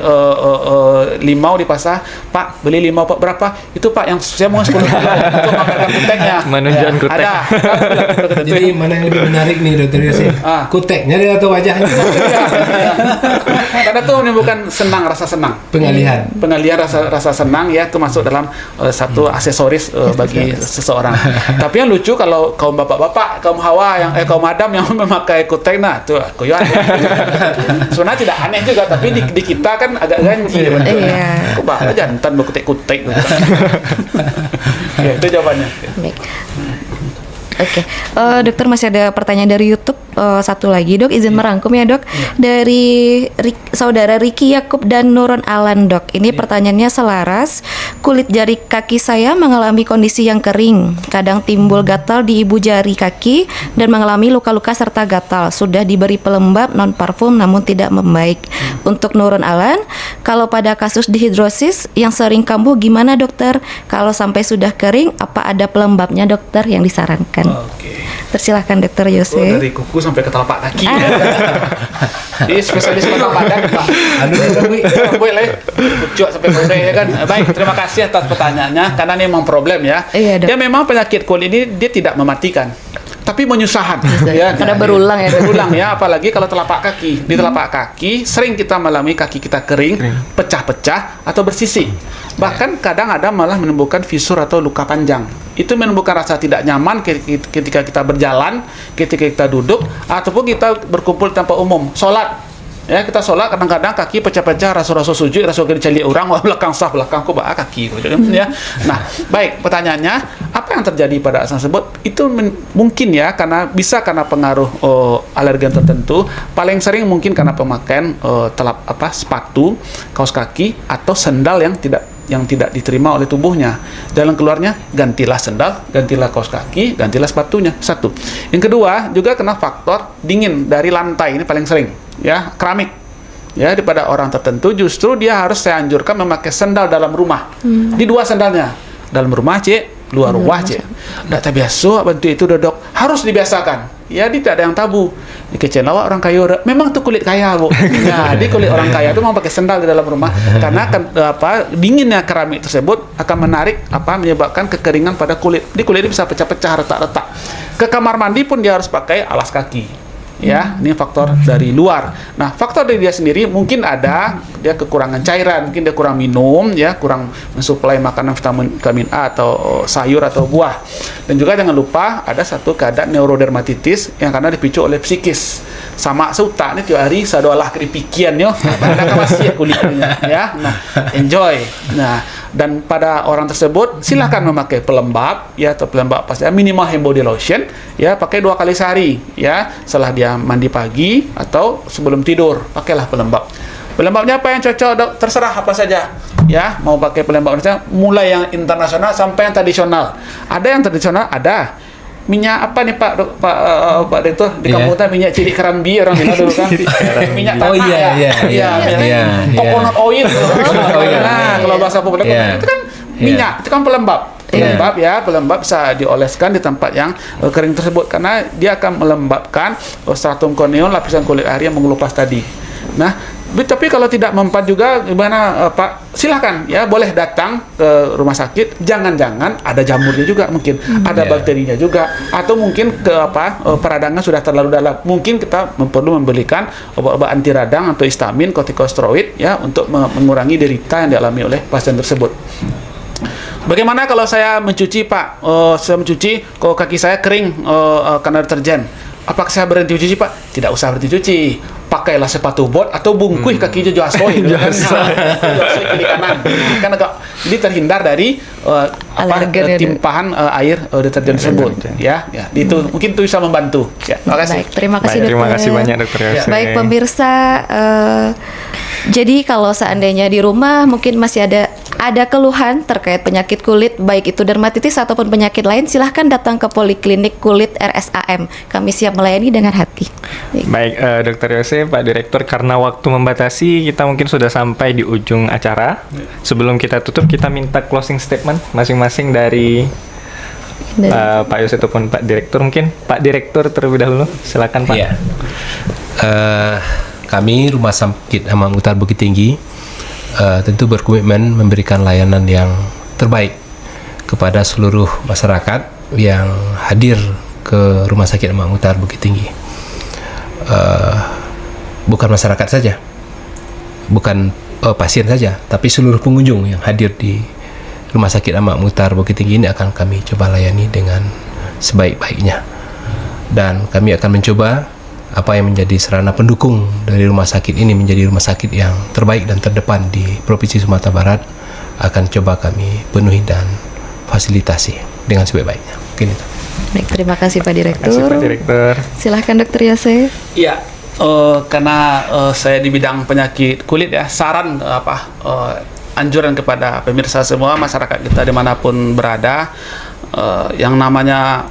limau di pasar, Pak beli limau Pak berapa? Itu Pak yang saya mau 10 kilo untuk memakai kuteknya. Menunjukkan kutek. Ada. Jadi mana yang lebih menarik nih Dokter Yosin? Kuteknya dia atau wajahnya? Karena itu menimbulkan rasa senang. Pengalihan rasa senang ya, itu masuk dalam satu aksesoris bagi seseorang. Tapi yang lucu kalau kaum bapak-bapak, kaum Hawa kaum Adam yang memakai kutek, nah tuh koyo aneh. Sebenarnya tidak aneh juga, tapi di kita kan agak ganji bentuknya. Kok bakal jantan berkutek-kutek gitu. Ya, itu jawabannya. Baik. Oke, dokter masih ada pertanyaan dari YouTube satu lagi dok, izin merangkum ya dok, dari saudara Riki Yakub dan Nurun Alan dok. Ini pertanyaannya selaras. Kulit jari kaki saya mengalami kondisi yang kering, kadang timbul gatal di ibu jari kaki dan mengalami luka-luka serta gatal. Sudah diberi pelembab non parfum namun tidak membaik. Untuk Nurun Alan, kalau pada kasus dihidrosis yang sering kambuh gimana dokter? Kalau sampai sudah kering, apa ada pelembabnya dokter yang disarankan? Oke. Persilahkan dokter Yose. Dari kuku sampai ke telapak kaki. Ini spesialis mata badan Pak. Boleh kucuk sampai ke ya kan. Baik, terima kasih atas pertanyaannya karena ini memang problem ya. Iya, Dia memang penyakit kulit ini dia tidak mematikan, tapi menyusahkan ya. Karena berulang ya. Berulang ya, apalagi kalau telapak kaki. Di telapak kaki sering kita mengalami kaki kita kering, pecah-pecah atau bersisik. Bahkan kadang ada malah menimbulkan fisur atau luka panjang. Itu menimbulkan rasa tidak nyaman ketika kita berjalan, ketika kita duduk, ataupun kita berkumpul di tempat umum. Sholat, ya kita sholat kadang-kadang kaki pecah-pecah, rasa-rasa sujud, rasa cari orang, wah belakang sah belakang kok kaki, ya. Nah, baik pertanyaannya, apa yang terjadi pada asam tersebut? Itu mungkin ya karena pengaruh alergen tertentu. Paling sering mungkin karena pemakaian sepatu, kaos kaki atau sendal yang tidak diterima oleh tubuhnya. Jalan keluarnya, gantilah sendal, gantilah kaos kaki, gantilah sepatunya. Satu. Yang kedua, juga kena faktor dingin dari lantai, ini paling sering. Ya, keramik. Ya, pada orang tertentu justru dia harus saya anjurkan memakai sendal dalam rumah. Di dua sendalnya. Dalam rumah, Cik, luar rumah, Cik. Nggak terbiasa bentuk itu dodok. Harus dibiasakan. Ya, tidak ada yang tabu. Di kecil awak orang kaya, memang tuh kulit kaya, Bu. Ya, di kulit orang kaya itu mau pakai sendal di dalam rumah karena dinginnya keramik tersebut akan menyebabkan kekeringan pada kulit. Di kulit ini bisa pecah-pecah, retak-retak. Ke kamar mandi pun dia harus pakai alas kaki. Ya, ini faktor dari luar. Nah, faktor dari dia sendiri mungkin ada dia kekurangan cairan, mungkin dia kurang minum, ya, kurang mensuplai makanan vitamin A atau sayur atau buah. Dan juga jangan lupa ada satu keadaan neurodermatitis yang karena dipicu oleh psikis. Sama seutak nih tiap hari sadoalah keripikian yo. Ada masih kulitnya, ya. Nah, enjoy. Nah, dan pada orang tersebut silakan memakai pelembab ya, atau pelembab pas minimal hand body lotion ya, pakai 2 kali sehari ya, setelah dia mandi pagi atau sebelum tidur pakailah pelembab. Pelembabnya apa yang cocok dok? Terserah apa saja. ya, mau pakai pelembab Indonesia, mulai yang internasional sampai yang tradisional. Ada yang tradisional, ada minyak apa nih Pak Direktur di kampung kita, minyak cilik kerambi orang bilang dulu kan, minyak tanah. Oh iya. Coconut oil. Nah, kalau bahasa populer itu kan minyak, itu kan pelembab. Pelembab bisa dioleskan di tempat yang kering tersebut karena dia akan melembabkan stratum corneum, lapisan kulit air yang mengelupas tadi. Nah, tapi kalau tidak mempan juga gimana Pak? Silahkan ya, boleh datang ke rumah sakit. Jangan-jangan ada jamurnya juga, mungkin ada bakterinya juga, atau mungkin peradangan sudah terlalu dalam. Mungkin kita perlu membelikan obat-obat anti radang atau histamin, kortikosteroid ya untuk mengurangi derita yang dialami oleh pasien tersebut. Bagaimana kalau saya mencuci Pak? Saya mencuci, kalau kaki saya kering karena deterjen. Apakah saya berhenti cuci Pak? Tidak usah berhenti cuci. Pakailah sepatu bot atau bungkui kaki jasoi kiri kanan. Karena jadi terhindar dari timpahan air deterjen tersebut. Ya, itu mungkin itu bisa membantu. Ya, terima kasih. Baik, terima kasih dokter. Terima kasih banyak dokter Yose. Baik pemirsa, jadi kalau seandainya di rumah mungkin masih ada keluhan terkait penyakit kulit, baik itu dermatitis ataupun penyakit lain, silahkan datang ke Poliklinik Kulit RSAM. Kami siap melayani dengan hati. Baik, Dokter Yose, Pak Direktur, karena waktu membatasi, kita mungkin sudah sampai di ujung acara. Sebelum kita tutup, kita minta closing statement masing-masing dari Pak Yose ataupun Pak Direktur. Mungkin Pak Direktur terlebih dahulu, silakan Pak. Iya. Kami Rumah Sakit Ahmad Mukhtar Bukit Tinggi tentu berkomitmen memberikan layanan yang terbaik kepada seluruh masyarakat yang hadir ke Rumah Sakit Ahmad Mukhtar Bukit Tinggi. Bukan masyarakat saja, bukan pasien saja, tapi seluruh pengunjung yang hadir di Rumah Sakit Ahmad Mukhtar Bukit Tinggi ini akan kami coba layani dengan sebaik-baiknya. Dan kami akan mencoba apa yang menjadi sarana pendukung dari rumah sakit ini menjadi rumah sakit yang terbaik dan terdepan di Provinsi Sumatera Barat, akan coba kami penuhi dan fasilitasi dengan sebaik-baiknya. Mungkin itu. Baik, terima kasih Pak Direktur. Terima kasih Pak Direktur. Silahkan Dokter Yose. Iya, karena saya di bidang penyakit kulit ya, saran anjuran kepada pemirsa semua, masyarakat kita dimanapun berada, yang namanya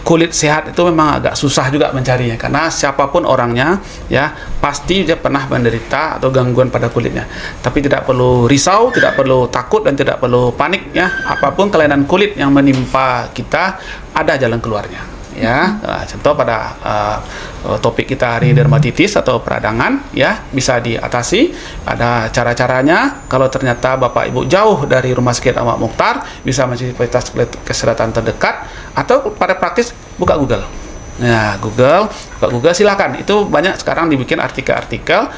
kulit sehat itu memang agak susah juga mencarinya, karena siapapun orangnya ya pasti dia pernah menderita atau gangguan pada kulitnya. Tapi tidak perlu risau, tidak perlu takut, dan tidak perlu panik ya. Apapun kelainan kulit yang menimpa kita, ada jalan keluarnya ya. Contoh pada topik kita hari dermatitis atau peradangan ya, bisa diatasi. Ada cara-caranya. Kalau ternyata Bapak Ibu jauh dari Rumah Sakit Ahmad Mukhtar, bisa mencari fasilitas kesehatan terdekat, atau pada praktis buka Google. Nah, buka Google silakan. Itu banyak sekarang dibikin artikel-artikel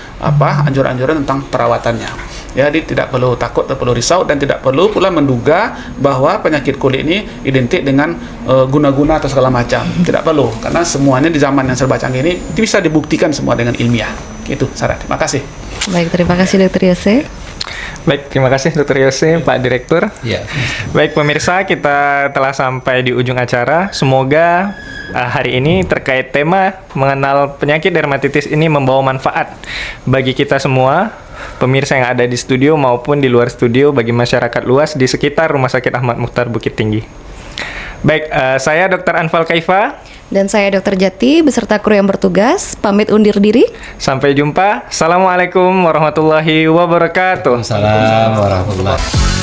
anjuran-anjuran tentang perawatannya. Jadi tidak perlu takut, tidak perlu risau, dan tidak perlu pula menduga bahwa penyakit kulit ini identik dengan guna-guna atau segala macam. Tidak perlu, karena semuanya di zaman yang serba canggih ini bisa dibuktikan semua dengan ilmiah. Itu saran. Terima kasih. Baik, terima kasih Dokter Yose. Baik, terima kasih Dokter Yose, Pak Direktur. Ya. Baik pemirsa, kita telah sampai di ujung acara. Semoga hari ini terkait tema mengenal penyakit dermatitis ini membawa manfaat bagi kita semua, pemirsa yang ada di studio maupun di luar studio, bagi masyarakat luas di sekitar Rumah Sakit Ahmad Mukhtar Bukit Tinggi. Baik, saya Dr. Anfal Kaifa. Dan saya Dokter Jati beserta kru yang bertugas pamit undur diri. Sampai jumpa. Assalamualaikum warahmatullahi wabarakatuh. Assalamualaikum warahmatullahi wabarakatuh.